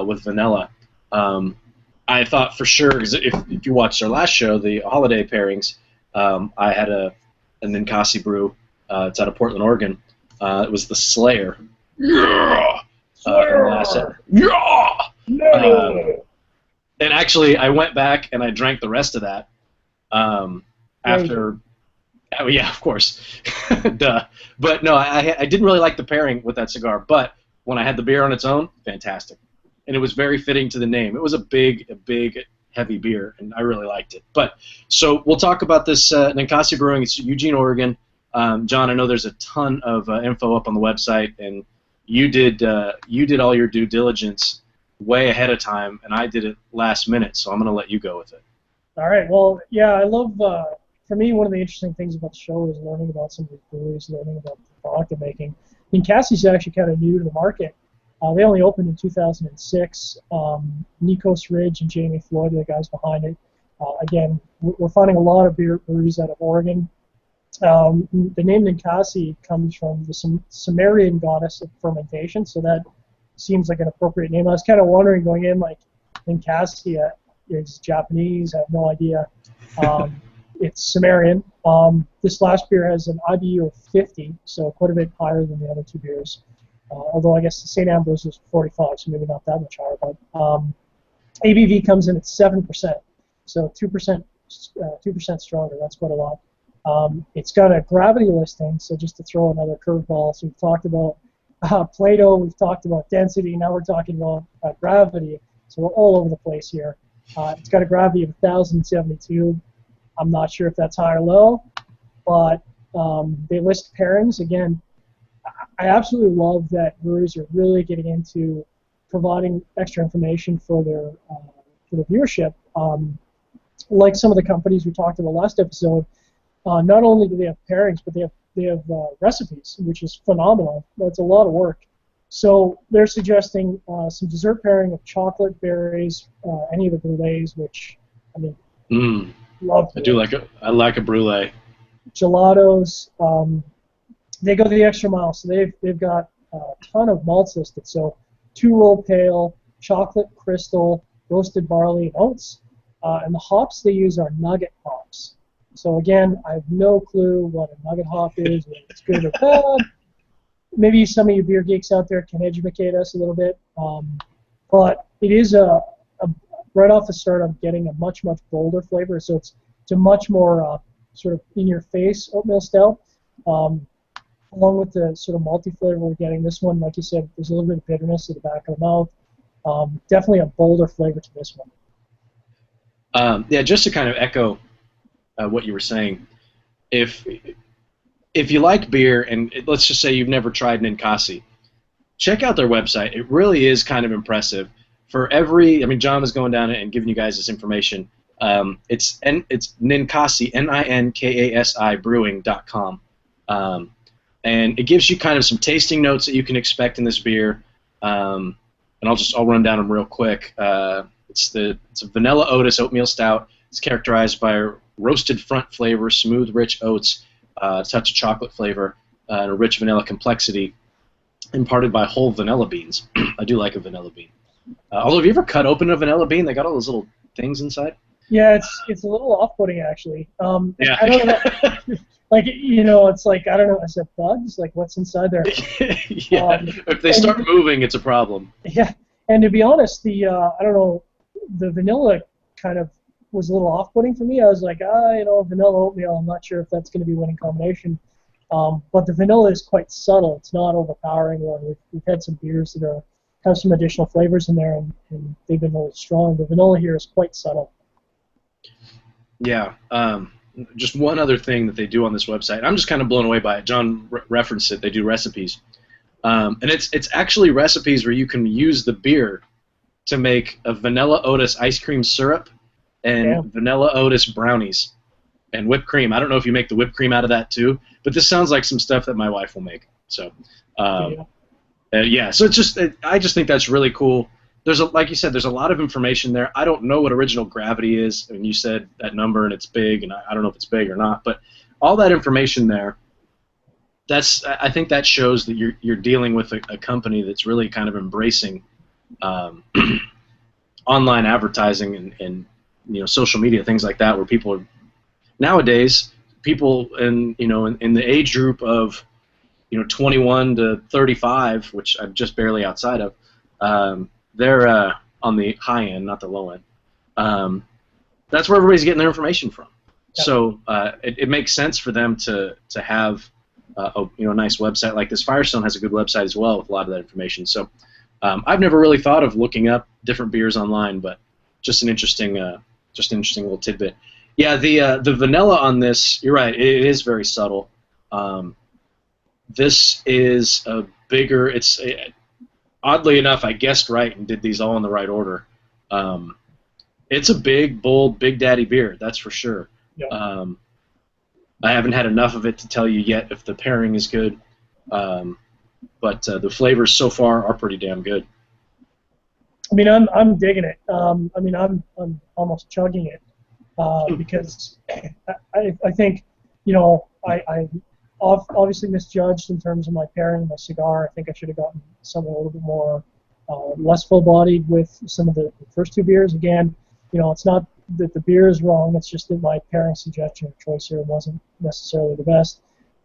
with vanilla. I thought for sure, because if you watched our last show, the holiday pairings, I had a Ninkasi brew. It's out of Portland, Oregon. It was the Slayer. Yeah! Slayer! Yeah! No! And actually, I went back and I drank the rest of that after Oh, yeah, of course. Duh. But no, I didn't really like the pairing with that cigar. But when I had the beer on its own, fantastic. And it was very fitting to the name. It was a big, heavy beer, and I really liked it. But so we'll talk about this Ninkasi Brewing. It's Eugene, Oregon. John, I know there's a ton of info up on the website, and you did all your due diligence way ahead of time, and I did it last minute. So I'm going to let you go with it. All right. Well, yeah, I love. For me, one of the interesting things about the show is learning about some of these breweries, learning about the product they're making. Ninkasi's actually kind of new to the market. They only opened in 2006. Nikos Ridge and Jamie Floyd are the guys behind it. Again, we're finding a lot of breweries out of Oregon. The name Ninkasi comes from the Sumerian goddess of fermentation, so that seems like an appropriate name. I was kind of wondering going in, like, Ninkasi is Japanese. I have no idea. It's Sumerian. This last beer has an IBU of 50, so quite a bit higher than the other two beers. Although I guess the St-Ambroise is 45, so maybe not that much higher. But ABV comes in at 7%, so 2% stronger. That's quite a lot. It's got a gravity listing, so just to throw another curveball. So we've talked about Plato, we've talked about density, now we're talking about gravity. So we're all over the place here. It's got a gravity of 1,072. I'm not sure if that's high or low, but they list pairings. Again, I absolutely love that breweries are really getting into providing extra information for their viewership. Like some of the companies we talked about last episode, not only do they have pairings, but they have recipes, which is phenomenal. That's a lot of work. So they're suggesting some dessert pairing of chocolate, berries, any of the brulees, which I mean, love. I like a brulee. Gelatos. They go the extra mile, so they've got a ton of malts listed. So 2-roll pale, chocolate crystal, roasted barley, and oats. And the hops they use are nugget hops. So again, I have no clue what a nugget hop is, whether it's good or bad. Maybe some of you beer geeks out there can educate us a little bit. But it is right off the start, I'm getting a much bolder flavor. So it's a much more sort of in-your-face oatmeal stout. Along with the sort of malty flavor we're getting, this one, like you said, there's a little bit of bitterness at the back of the mouth. Definitely a bolder flavor to this one. Yeah, just to kind of echo what you were saying, if you like beer, and let's just say you've never tried Ninkasi, check out their website. It really is kind of impressive. John was going down and giving you guys this information. It's Ninkasi, Ninkasi Brewing.com. And it gives you kind of some tasting notes that you can expect in this beer. And I'll run down them real quick. It's a vanilla Oatis oatmeal stout. It's characterized by a roasted front flavor, smooth, rich oats, a touch of chocolate flavor, and a rich vanilla complexity, imparted by whole vanilla beans. I do like a vanilla bean. Although, have you ever cut open a vanilla bean? They got all those little things inside. Yeah, it's a little off-putting actually. Yeah. I don't know. Like, it's like, I don't know, is it bugs? Like, what's inside there? Yeah, if they start moving, it's a problem. Yeah, and to be honest, I don't know, the vanilla kind of was a little off-putting for me. I was like, vanilla oatmeal, I'm not sure if that's going to be a winning combination. But the vanilla is quite subtle. It's not overpowering. We've had some beers that have some additional flavors in there, and they've been a little strong. The vanilla here is quite subtle. Yeah. Just one other thing that they do on this website. I'm just kind of blown away by it. John referenced it. They do recipes. And it's actually recipes where you can use the beer to make a vanilla Oatis ice cream syrup and vanilla Oatis brownies and whipped cream. I don't know if you make the whipped cream out of that too, but this sounds like some stuff that my wife will make. So, yeah. So I just think that's really cool. Like you said, there's a lot of information there. I don't know what original gravity is. I mean, you said that number and it's big, and I don't know if it's big or not. But all that information there, I think that shows that you're dealing with a company that's really kind of embracing online advertising and social media, things like that, where people are nowadays in the age group of 21 to 35, which I'm just barely outside of. They're on the high end, not the low end. That's where everybody's getting their information from. So it makes sense for them to have a nice website like this. Firestone has a good website as well with a lot of that information. So I've never really thought of looking up different beers online, but just an interesting little tidbit. Yeah, the vanilla on this, you're right, it is very subtle. This is a bigger. Oddly enough, I guessed right and did these all in the right order. It's a big, bold, Big Daddy beer, that's for sure. Yeah. I haven't had enough of it to tell you yet if the pairing is good, but the flavors so far are pretty damn good. I mean, I'm digging it. I mean, I'm almost chugging it because I think, I obviously misjudged in terms of my pairing, my cigar. I think I should have gotten something a little bit more less full-bodied with some of the first two beers. Again, it's not that the beer is wrong. It's just that my pairing suggestion or choice here wasn't necessarily the best.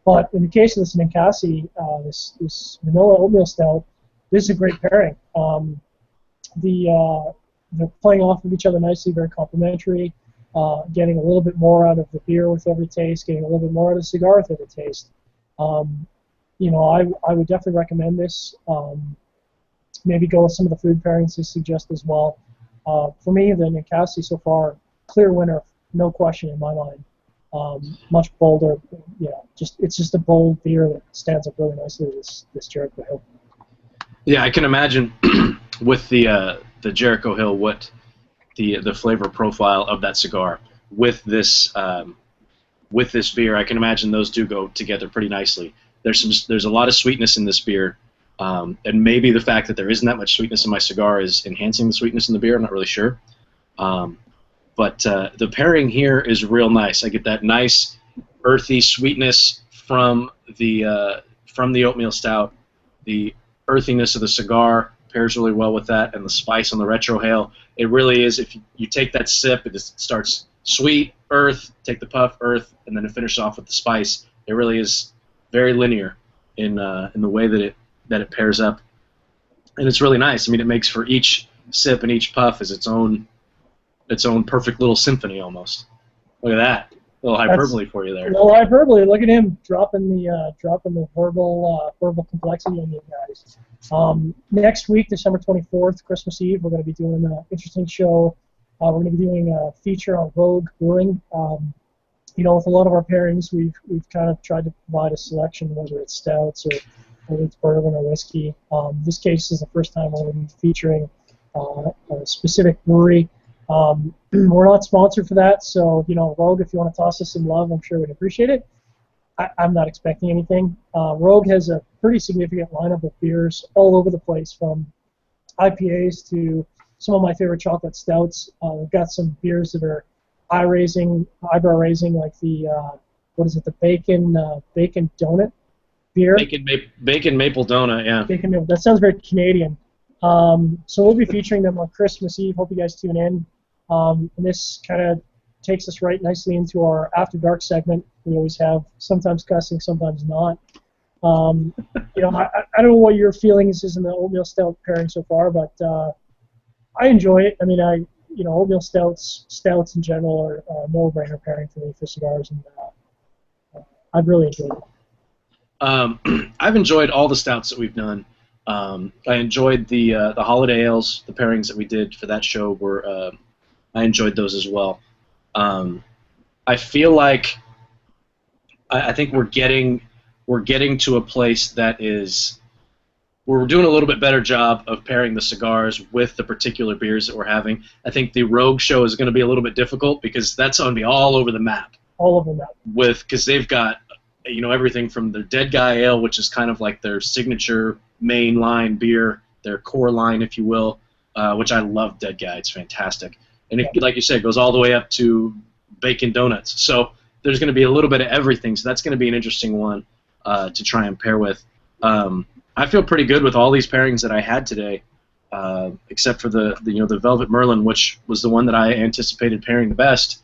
But in the case of this Ninkasi, this vanilla oatmeal stout, this is a great pairing. They're playing off of each other nicely, very complementary. Getting a little bit more out of the beer with every taste, getting a little bit more out of the cigar with every taste. I would definitely recommend this. Maybe go with some of the food pairings they suggest as well. For me, the Ninkasi so far, clear winner, no question in my mind. Much bolder. It's just a bold beer that stands up really nicely to this Jericho Hill. Yeah, I can imagine with the Jericho Hill what the flavor profile of that cigar with this beer. I can imagine those do go together pretty nicely. There's a lot of sweetness in this beer. And maybe the fact that there isn't that much sweetness in my cigar is enhancing the sweetness in the beer. I'm not really sure. But the pairing here is real nice. I get that nice earthy sweetness from the oatmeal stout. The earthiness of the cigar pairs really well with that, and the spice on the retrohale. It really is, if you take that sip, it just starts sweet, earth, take the puff, earth, and then it finishes off with the spice. It really is very linear in the way that it pairs up, and it's really nice. I mean, it makes for each sip and each puff is its own perfect little symphony almost. Look at that, a little hyperbole for you there. A little hyperbole. Look at him dropping the verbal complexity on you guys. Next week, December 24th, Christmas Eve, we're going to be doing an interesting show. We're going to be doing a feature on Rogue Brewing. With a lot of our pairings, we've kind of tried to provide a selection, whether it's stouts or whether it's bourbon or whiskey. This case is the first time we're going to be featuring a specific brewery. We're not sponsored for that, so Rogue, if you want to toss us some love, I'm sure we'd appreciate it. I'm not expecting anything. Rogue has a pretty significant lineup of beers all over the place, from IPAs to some of my favorite chocolate stouts. We've got some beers that are eyebrow raising, like the the bacon donut beer. Bacon maple donut, yeah. Bacon maple. That sounds very Canadian. So we'll be featuring them on Christmas Eve. Hope you guys tune in. And this kind of takes us right nicely into our After Dark segment. We always have, sometimes cussing, sometimes not. I don't know what your feelings is in the oatmeal stout pairing so far, but I enjoy it. I mean, oatmeal stouts in general are a no-brainer pairing for me for cigars, and I've really enjoyed it. I've enjoyed all the stouts that we've done. I enjoyed the holiday ales. The pairings that we did for that show were I enjoyed those as well. I feel like I think we're getting to a place that is we're doing a little bit better job of pairing the cigars with the particular beers that we're having. I think the Rogue show is going to be a little bit difficult because that's going to be all over the map. All over the map. Because they've got everything from their Dead Guy Ale, which is kind of like their signature main line beer, their core line, if you will, which I love Dead Guy. It's fantastic. And like you said, it goes all the way up to bacon donuts. So there's going to be a little bit of everything. So that's going to be an interesting one to try and pair with. I feel pretty good with all these pairings that I had today, except for the Velvet Merlin, which was the one that I anticipated pairing the best.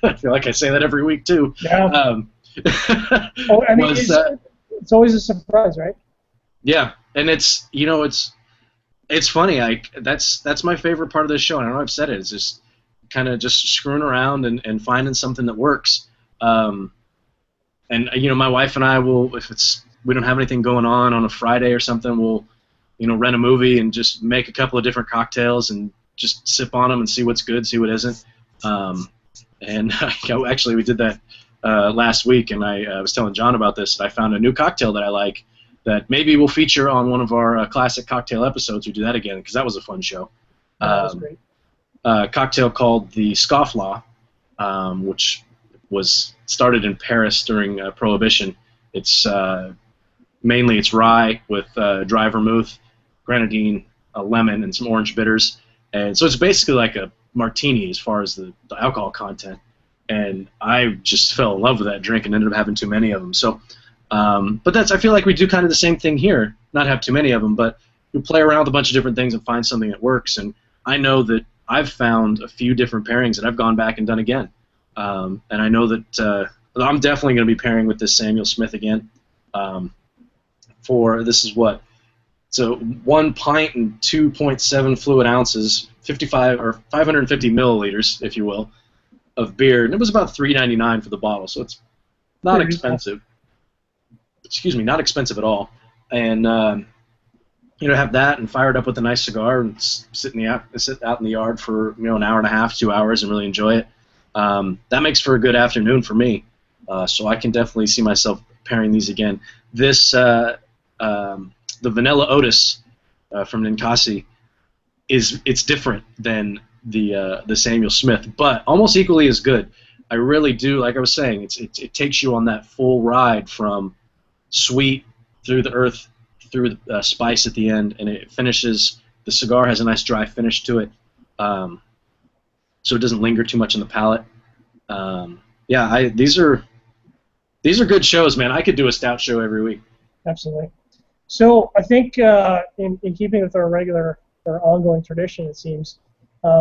I feel like I say that every week too. Yeah. It's always a surprise, right? Yeah, and it's funny. That's my favorite part of this show, and I know I've said it. It's just kind of just screwing around and finding something that works. And my wife and I will, if we don't have anything going on a Friday or something, we'll rent a movie and just make a couple of different cocktails and just sip on them and see what's good, see what isn't. And actually, we did that last week, and I was telling John about this. I found a new cocktail that I like that maybe we'll feature on one of our classic cocktail episodes. We do that again because that was a fun show. That was great. A cocktail called the Scofflaw, which was started in Paris during Prohibition. It's mainly it's rye with dry vermouth, grenadine, a lemon, and some orange bitters. And so it's basically like a martini as far as the alcohol content. And I just fell in love with that drink and ended up having too many of them. So, but I feel like we do kind of the same thing here, not have too many of them, but we play around with a bunch of different things and find something that works. And I know that I've found a few different pairings that I've gone back and done again. And I know that I'm definitely going to be pairing with this Samuel Smith again. For this is what? So 1 pint and 2.7 fluid ounces, 55 or 550 milliliters, if you will, of beer, and it was about $3.99 for the bottle, so it's not expensive. Excuse me, not expensive at all. And have that and fire it up with a nice cigar and sit out in the yard for an hour and a half, 2 hours, and really enjoy it. That makes for a good afternoon for me. So I can definitely see myself pairing these again. This the Vanilla Oatis from Ninkasi it's different than the Samuel Smith, but almost equally as good. I really do, like I was saying, it takes you on that full ride from sweet through the earth, through the spice at the end, and it finishes. The cigar has a nice dry finish to it, so it doesn't linger too much in the palate. These are good shows, man. I could do a stout show every week. Absolutely. So I think in keeping with our ongoing tradition, it seems,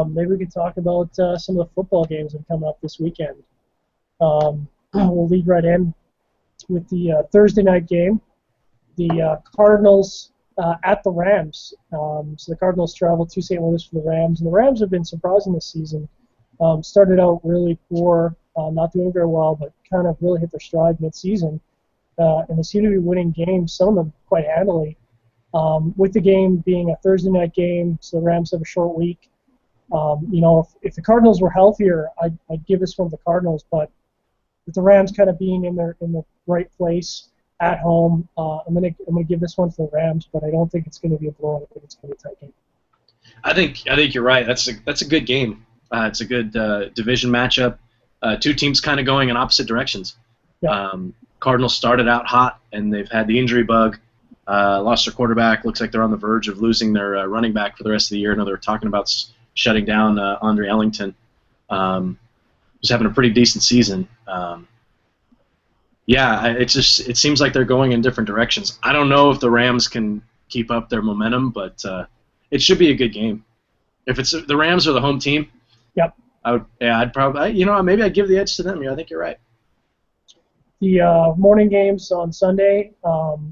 maybe we could talk about some of the football games that are coming up this weekend. We'll lead right in with the Thursday night game, the Cardinals at the Rams. So the Cardinals travel to St. Louis for the Rams, and the Rams have been surprising this season. Started out really poor, not doing very well, but kind of really hit their stride mid-season. And they seem to be winning games, some of them quite handily. With the game being a Thursday night game, so the Rams have a short week. If the Cardinals were healthier, I'd give this one to the Cardinals. But with the Rams kind of being in the right place at home, I'm gonna give this one to the Rams. But I don't think it's going to be a blowout. I think it's going to be a tight game. I think you're right. That's a good game. It's a good division matchup. Two teams kind of going in opposite directions. Yeah. Cardinals started out hot, and they've had the injury bug. Lost their quarterback. Looks like they're on the verge of losing their running back for the rest of the year. I know they're talking about shutting down Andre Ellington. Who's having a pretty decent season. It seems like they're going in different directions. I don't know if the Rams can keep up their momentum, but it should be a good game. If it's the Rams are the home team, yep. I'd probably, maybe I'd give the edge to them. I think you're right. The morning games on Sunday,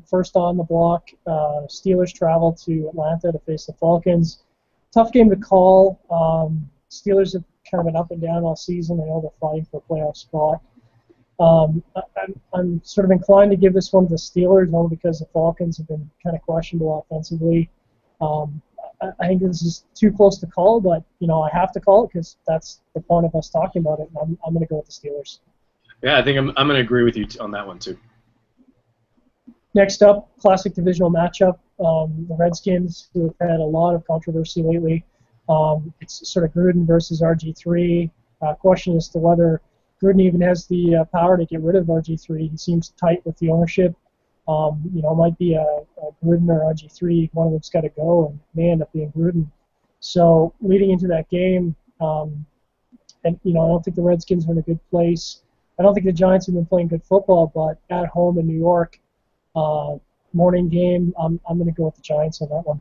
first on the block, Steelers travel to Atlanta to face the Falcons. Tough game to call. Steelers have kind of been up and down all season. I know they're fighting for a playoff spot. I'm sort of inclined to give this one to the Steelers, only because the Falcons have been kind of questionable offensively. I think this is too close to call, but I have to call it because that's the point of us talking about it. And I'm going to go with the Steelers. Yeah, I think I'm going to agree with you on that one too. Next up, classic divisional matchup. The Redskins, who have had a lot of controversy lately. It's sort of Gruden versus RG3. Question as to whether Gruden even has the power to get rid of RG3. He seems tight with the ownership. It might be a Gruden or RG3. One of them's got to go, and may end up being Gruden. So leading into that game, I don't think the Redskins are in a good place. I don't think the Giants have been playing good football, but at home in New York, morning game, I'm going to go with the Giants on that one.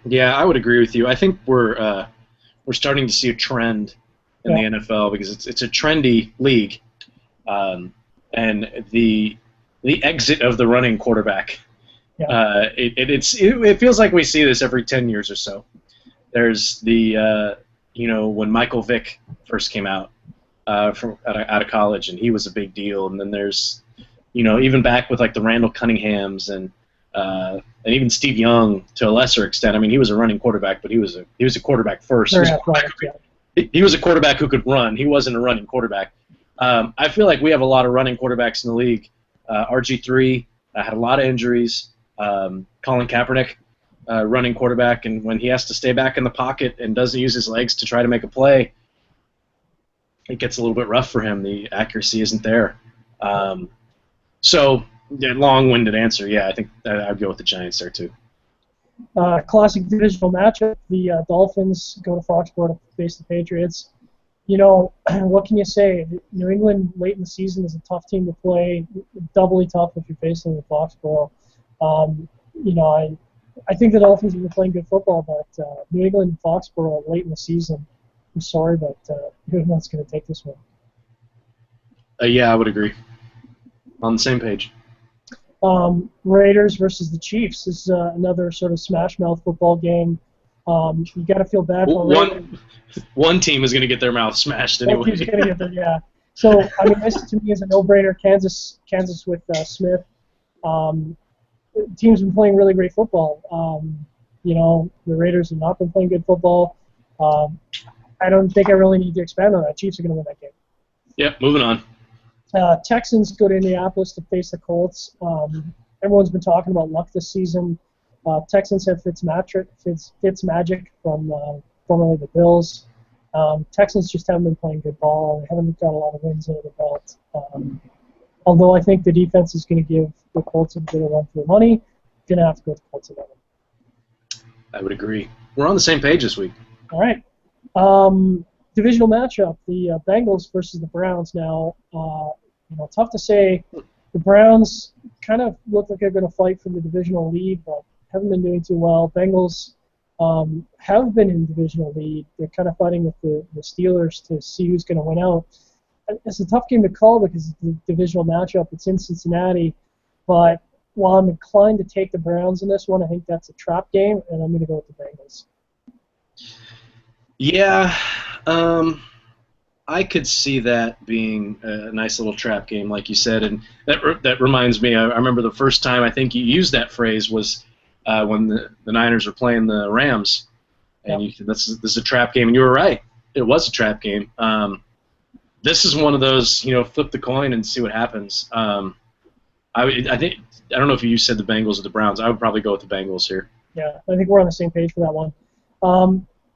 Yeah, I would agree with you. I think we're starting to see a trend in the NFL because it's a trendy league, and the exit of the running quarterback. Yeah. It feels like we see this every 10 years or so. There's the when Michael Vick first came out from out of college, and he was a big deal. And then there's, even back with like the Randall Cunninghams and even Steve Young to a lesser extent. I mean, he was a running quarterback, but he was a quarterback first. He was a quarterback who could run. He wasn't a running quarterback. I feel like we have a lot of running quarterbacks in the league. RG3 had a lot of injuries. Colin Kaepernick, running quarterback, and when he has to stay back in the pocket and doesn't use his legs to try to make a play, it gets a little bit rough for him. The accuracy isn't there. Long-winded answer. Yeah, I think I'd go with the Giants there too. Classic divisional matchup. The Dolphins go to Foxborough to face the Patriots. What can you say? New England late in the season is a tough team to play, doubly tough if you're facing the Foxborough. I think the Dolphins have been playing good football, but New England and Foxborough late in the season, I'm sorry, but New England's going to take this one. Yeah, I would agree. On the same page. Raiders versus the Chiefs. This is another sort of smash mouth football game. You got to feel bad for one team is going to get their mouth smashed anyway. One team's going to get their, yeah. So this to me is a no-brainer. Kansas with Smith. The team's been playing really great football. The Raiders have not been playing good football. I don't think I really need to expand on that. Chiefs are going to win that game. Yep, moving on. Texans go to Indianapolis to face the Colts. Everyone's been talking about luck this season. Texans have Fitzmagic from formerly the Bills. Texans just haven't been playing good ball. They haven't got a lot of wins under the belt. Although I think the defense is going to give the Colts a bit of run for their money, going to have to go with the Colts 11. I would agree. We're on the same page this week. All right. Divisional matchup, the Bengals versus the Browns now. Tough to say. The Browns kind of look like they're going to fight for the divisional lead, but haven't been doing too well. Bengals have been in divisional lead. They're kind of fighting with the Steelers to see who's going to win out. It's a tough game to call because it's the divisional matchup. It's in Cincinnati, but while I'm inclined to take the Browns in this one, I think that's a trap game, and I'm going to go with the Bengals. Yeah, I could see that being a nice little trap game, like you said, and that reminds me. I remember the first time I think you used that phrase was when the Niners were playing the Rams, and you said this is a trap game, and you were right. It was a trap game. This is one of those, flip the coin and see what happens. I don't know if you said the Bengals or the Browns. I would probably go with the Bengals here. Yeah, I think we're on the same page for that one.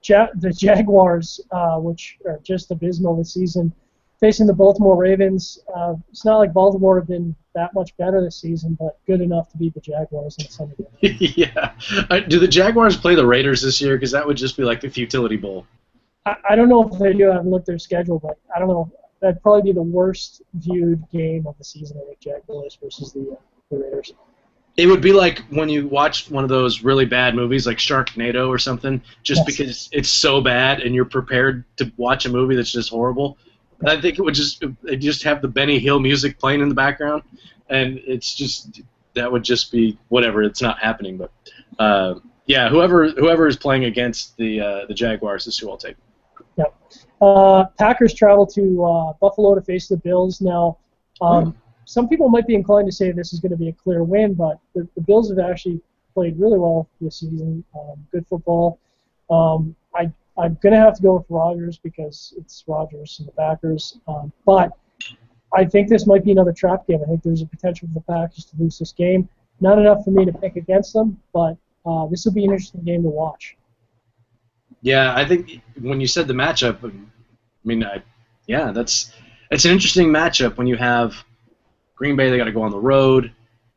The Jaguars, which are just abysmal this season, facing the Baltimore Ravens. It's not like Baltimore have been that much better this season, but good enough to beat the Jaguars in Sunday game. Yeah. Do the Jaguars play the Raiders this year? Because that would just be like the Futility Bowl. I don't know if they do. I haven't looked at their schedule, but I don't know. That'd probably be the worst viewed game of the season, I think, Jaguars versus the Raiders. It would be like when you watch one of those really bad movies like Sharknado or something, just because it's so bad and you're prepared to watch a movie that's just horrible. I think it would just have the Benny Hill music playing in the background, and that would just be whatever. It's not happening, but yeah, whoever is playing against the Jaguars is who I'll take. Yeah. Packers travel to Buffalo to face the Bills now. Some people might be inclined to say this is going to be a clear win, but the Bills have actually played really well this season. Good football. I'm going to have to go with Rodgers because it's Rodgers and the Packers. But I think this might be another trap game. I think there's a potential for the Packers to lose this game. Not enough for me to pick against them, but this will be an interesting game to watch. Yeah, I think when you said the matchup, it's an interesting matchup when you have Green Bay. They got to go on the road.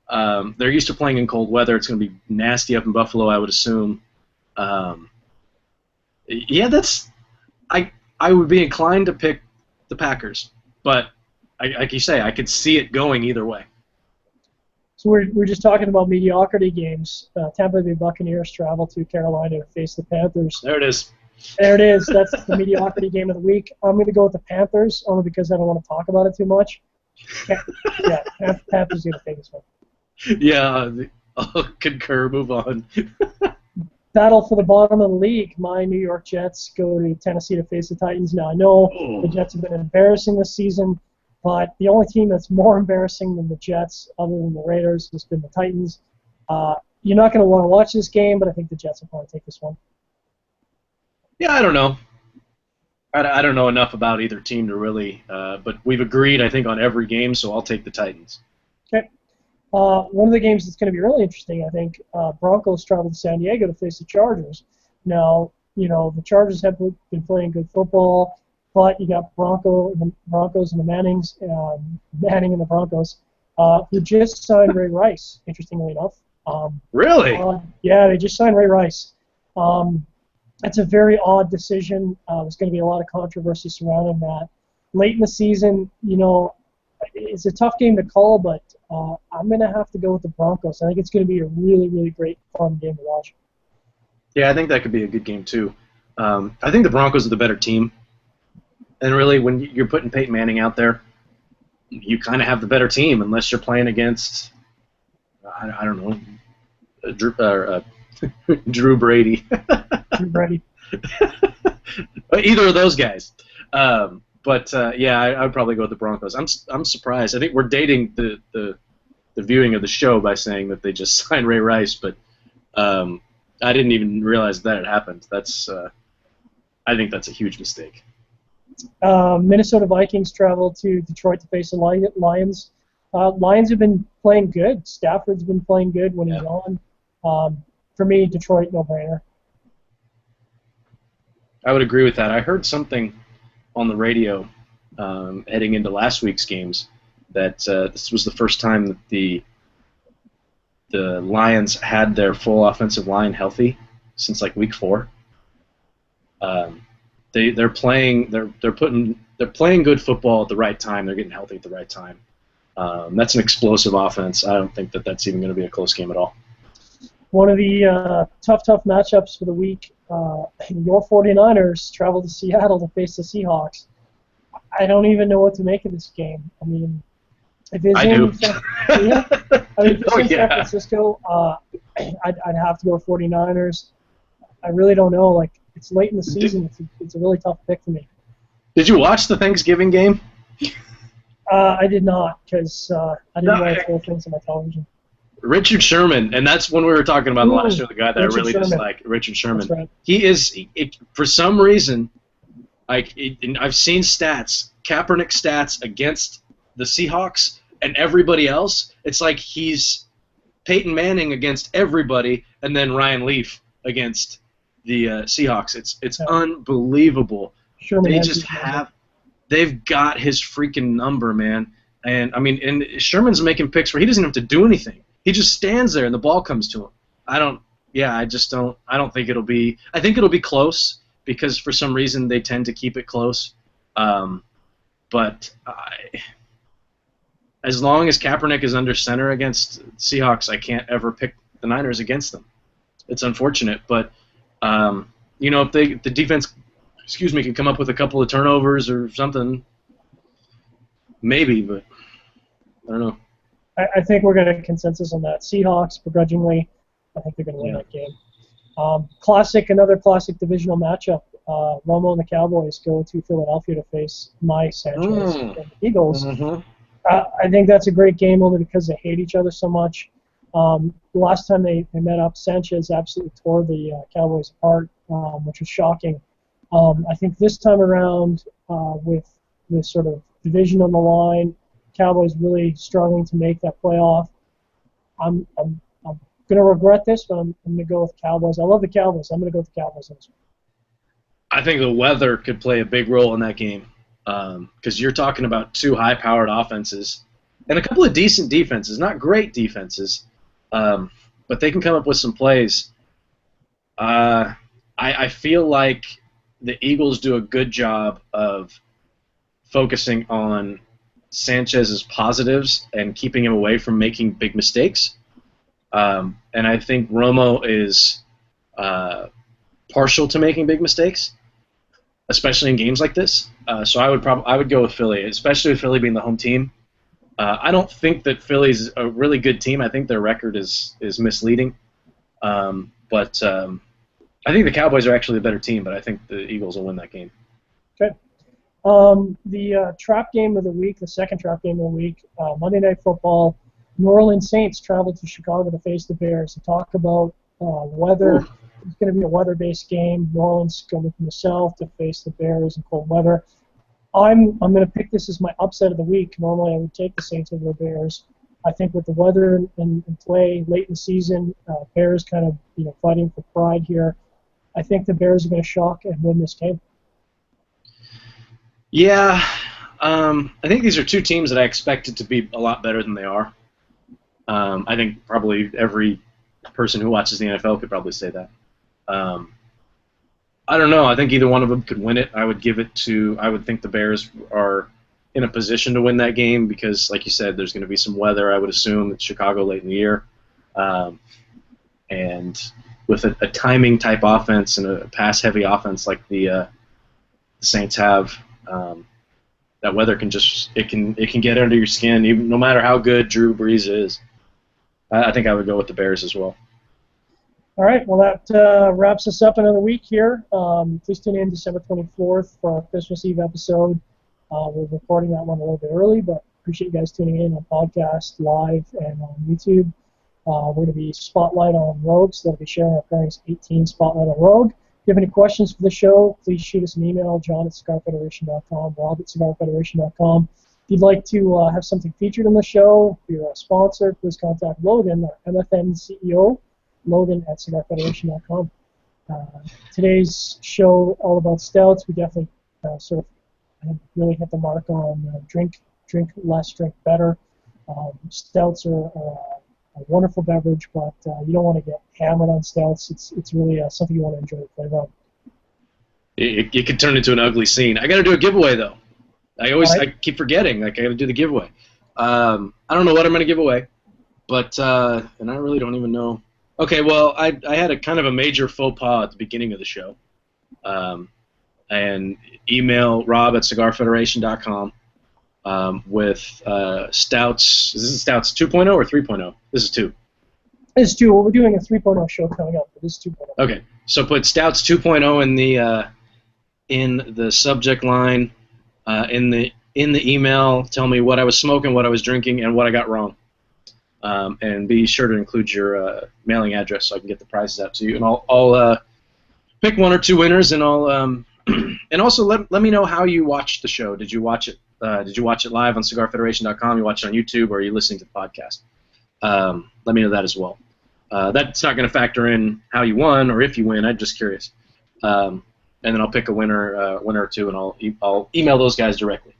They're used to playing in cold weather. It's going to be nasty up in Buffalo, I would assume. I would be inclined to pick the Packers, but like you say, I could see it going either way. So we're just talking about mediocrity games. Tampa Bay Buccaneers travel to Carolina to face the Panthers. There it is. There it is. That's the mediocrity game of the week. I'm going to go with the Panthers only because I don't want to talk about it too much. Yeah, Panthers are going to take this one. Yeah, I'll concur. Move on. battle for the bottom of the league. My New York Jets go to Tennessee to face the Titans. Now, I know the Jets have been embarrassing this season, but the only team that's more embarrassing than the Jets, other than the Raiders, has been the Titans. You're not going to want to watch this game, but I think the Jets will probably take this one. Yeah, I don't know. I don't know enough about either team to really, but we've agreed, I think, on every game, so I'll take the Titans. Okay. One of the games that's going to be really interesting, I think, Broncos travel to San Diego to face the Chargers. Now, the Chargers have been playing good football, but you got Broncos and the Mannings, Manning and the Broncos, who just signed Ray Rice, interestingly enough. Really? Yeah, they just signed Ray Rice. It's a very odd decision. There's going to be a lot of controversy surrounding that. Late in the season, it's a tough game to call, but I'm going to have to go with the Broncos. I think it's going to be a really, really great, fun game to watch. Yeah, I think that could be a good game, too. I think the Broncos are the better team. And really, when you're putting Peyton Manning out there, you kind of have the better team, unless you're playing against, I don't know, Drew Brady. Drew Brady. Either of those guys. But I would probably go with the Broncos. I'm surprised. I think we're dating the viewing of the show by saying that they just signed Ray Rice, but I didn't even realize that had happened. I think that's a huge mistake. Minnesota Vikings travel to Detroit to face the Lions. Lions have been playing good. Stafford's been playing good when he's on. For me, Detroit, no-brainer. I would agree with that. I heard something on the radio heading into last week's games that this was the first time that the Lions had their full offensive line healthy since like week 4. They're playing good football at the right time. They're getting healthy at the right time. That's an explosive offense. I don't think that's even going to be a close game at all. One of the tough matchups for the week. Your 49ers travel to Seattle to face the Seahawks. I don't even know what to make of this game. I mean, if it's in San Francisco, I'd have to go 49ers. I really don't know. Like, it's late in the season. It's a really tough pick for me. Did you watch the Thanksgiving game? I did not, because I didn't watch full things on my television. Richard Sherman, and that's when we were talking about the last show, the guy that I really dislike, Richard Sherman. That's right. He is, for some reason, I've seen stats, Kaepernick stats against the Seahawks and everybody else. It's like he's Peyton Manning against everybody, and then Ryan Leaf against the Seahawks. It's unbelievable. Sherman They've got his freaking number, man. And I mean, and Sherman's making picks where he doesn't have to do anything. He just stands there and the ball comes to him. I don't think it'll be. I think it'll be close because for some reason they tend to keep it close. But as long as Kaepernick is under center against Seahawks, I can't ever pick the Niners against them. It's unfortunate, but if the defense, can come up with a couple of turnovers or something, maybe, but I don't know. I think we're going to consensus on that. Seahawks, begrudgingly, I think they're going to win that game. Another classic divisional matchup. Romo and the Cowboys go to Philadelphia to face Sanchez and the Eagles. Mm-hmm. I think that's a great game only because they hate each other so much. The last time they met up, Sanchez absolutely tore the Cowboys apart, which was shocking. I think this time around, with this sort of division on the line, Cowboys really struggling to make that playoff. I'm going to regret this, but I'm going to go with Cowboys. I love the Cowboys. I'm going to go with the Cowboys on this one. I think the weather could play a big role in that game because you're talking about two high-powered offenses and a couple of decent defenses, not great defenses, but they can come up with some plays. I feel like the Eagles do a good job of focusing on Sanchez's positives and keeping him away from making big mistakes. And I think Romo is partial to making big mistakes, especially in games like this. So I would go with Philly, especially with Philly being the home team. I don't think that Philly's a really good team. I think their record is misleading. But I think the Cowboys are actually a better team, but I think the Eagles will win that game. Okay. The trap game of the week, the second trap game of the week, Monday Night Football. New Orleans Saints traveled to Chicago to face the Bears to talk about weather. Ooh. It's going to be a weather-based game. New Orleans coming from the south to face the Bears in cold weather. I'm going to pick this as my upset of the week. Normally I would take the Saints over the Bears. I think with the weather in play late in the season, Bears kind of fighting for pride here. I think the Bears are going to shock and win this game. Yeah, I think these are two teams that I expected to be a lot better than they are. I think probably every person who watches the NFL could probably say that. I don't know. I think either one of them could win it. I would think the Bears are in a position to win that game because, like you said, there's going to be some weather. I would assume it's Chicago late in the year. And with a timing type offense and a pass heavy offense like the Saints have, that weather can get under your skin, even no matter how good Drew Brees is. I think I would go with the Bears as well. All right, well, that wraps us up another week here. Please tune in December 24th for our Christmas Eve episode. We're recording that one a little bit early, but appreciate you guys tuning in on podcast, live, and on YouTube. We're going to be Spotlight on Rogue, so they'll be sharing our Pairings 18 Spotlight on Rogue. If you have any questions for the show, please shoot us an email, john@cigarfederation.com, rob@cigarfederation.com. If you'd like to have something featured on the show, if you're a sponsor, please contact Logan, our MFN CEO, Logan@CigarFederation.com. Today's show all about stouts. We definitely sort of really hit the mark on drink less, drink better. Stouts are a wonderful beverage, but you don't want to get hammered on stouts. It's really something you want to enjoy the flavor of. It could turn into an ugly scene. I got to do a giveaway though. I keep forgetting. Like I got to do the giveaway. I don't know what I'm going to give away, but and I really don't even know. Okay, well, I had a kind of a major faux pas at the beginning of the show, and email rob@cigarfederation.com with Stouts. Is this Stouts 2.0 or 3.0? This is 2. This is 2. Well, we're doing a 3.0 show coming up, but this is 2.0. Okay, so put Stouts 2.0 in the subject line, in the email. Tell me what I was smoking, what I was drinking, and what I got wrong. And be sure to include your mailing address so I can get the prizes out to you. And I'll pick 1 or 2 winners, and I'll and also let me know how you watched the show. Did you watch it? Did you watch it live on CigarFederation.com? You watch it on YouTube, or are you listening to the podcast? Let me know that as well. That's not going to factor in how you won or if you win. I'm just curious. And then I'll pick a winner or 2, and I'll email those guys directly.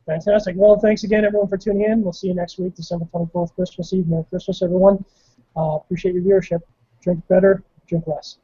Fantastic. Well, thanks again, everyone, for tuning in. We'll see you next week, December 24th, Christmas Eve. Merry Christmas, everyone. Appreciate your viewership. Drink better, drink less.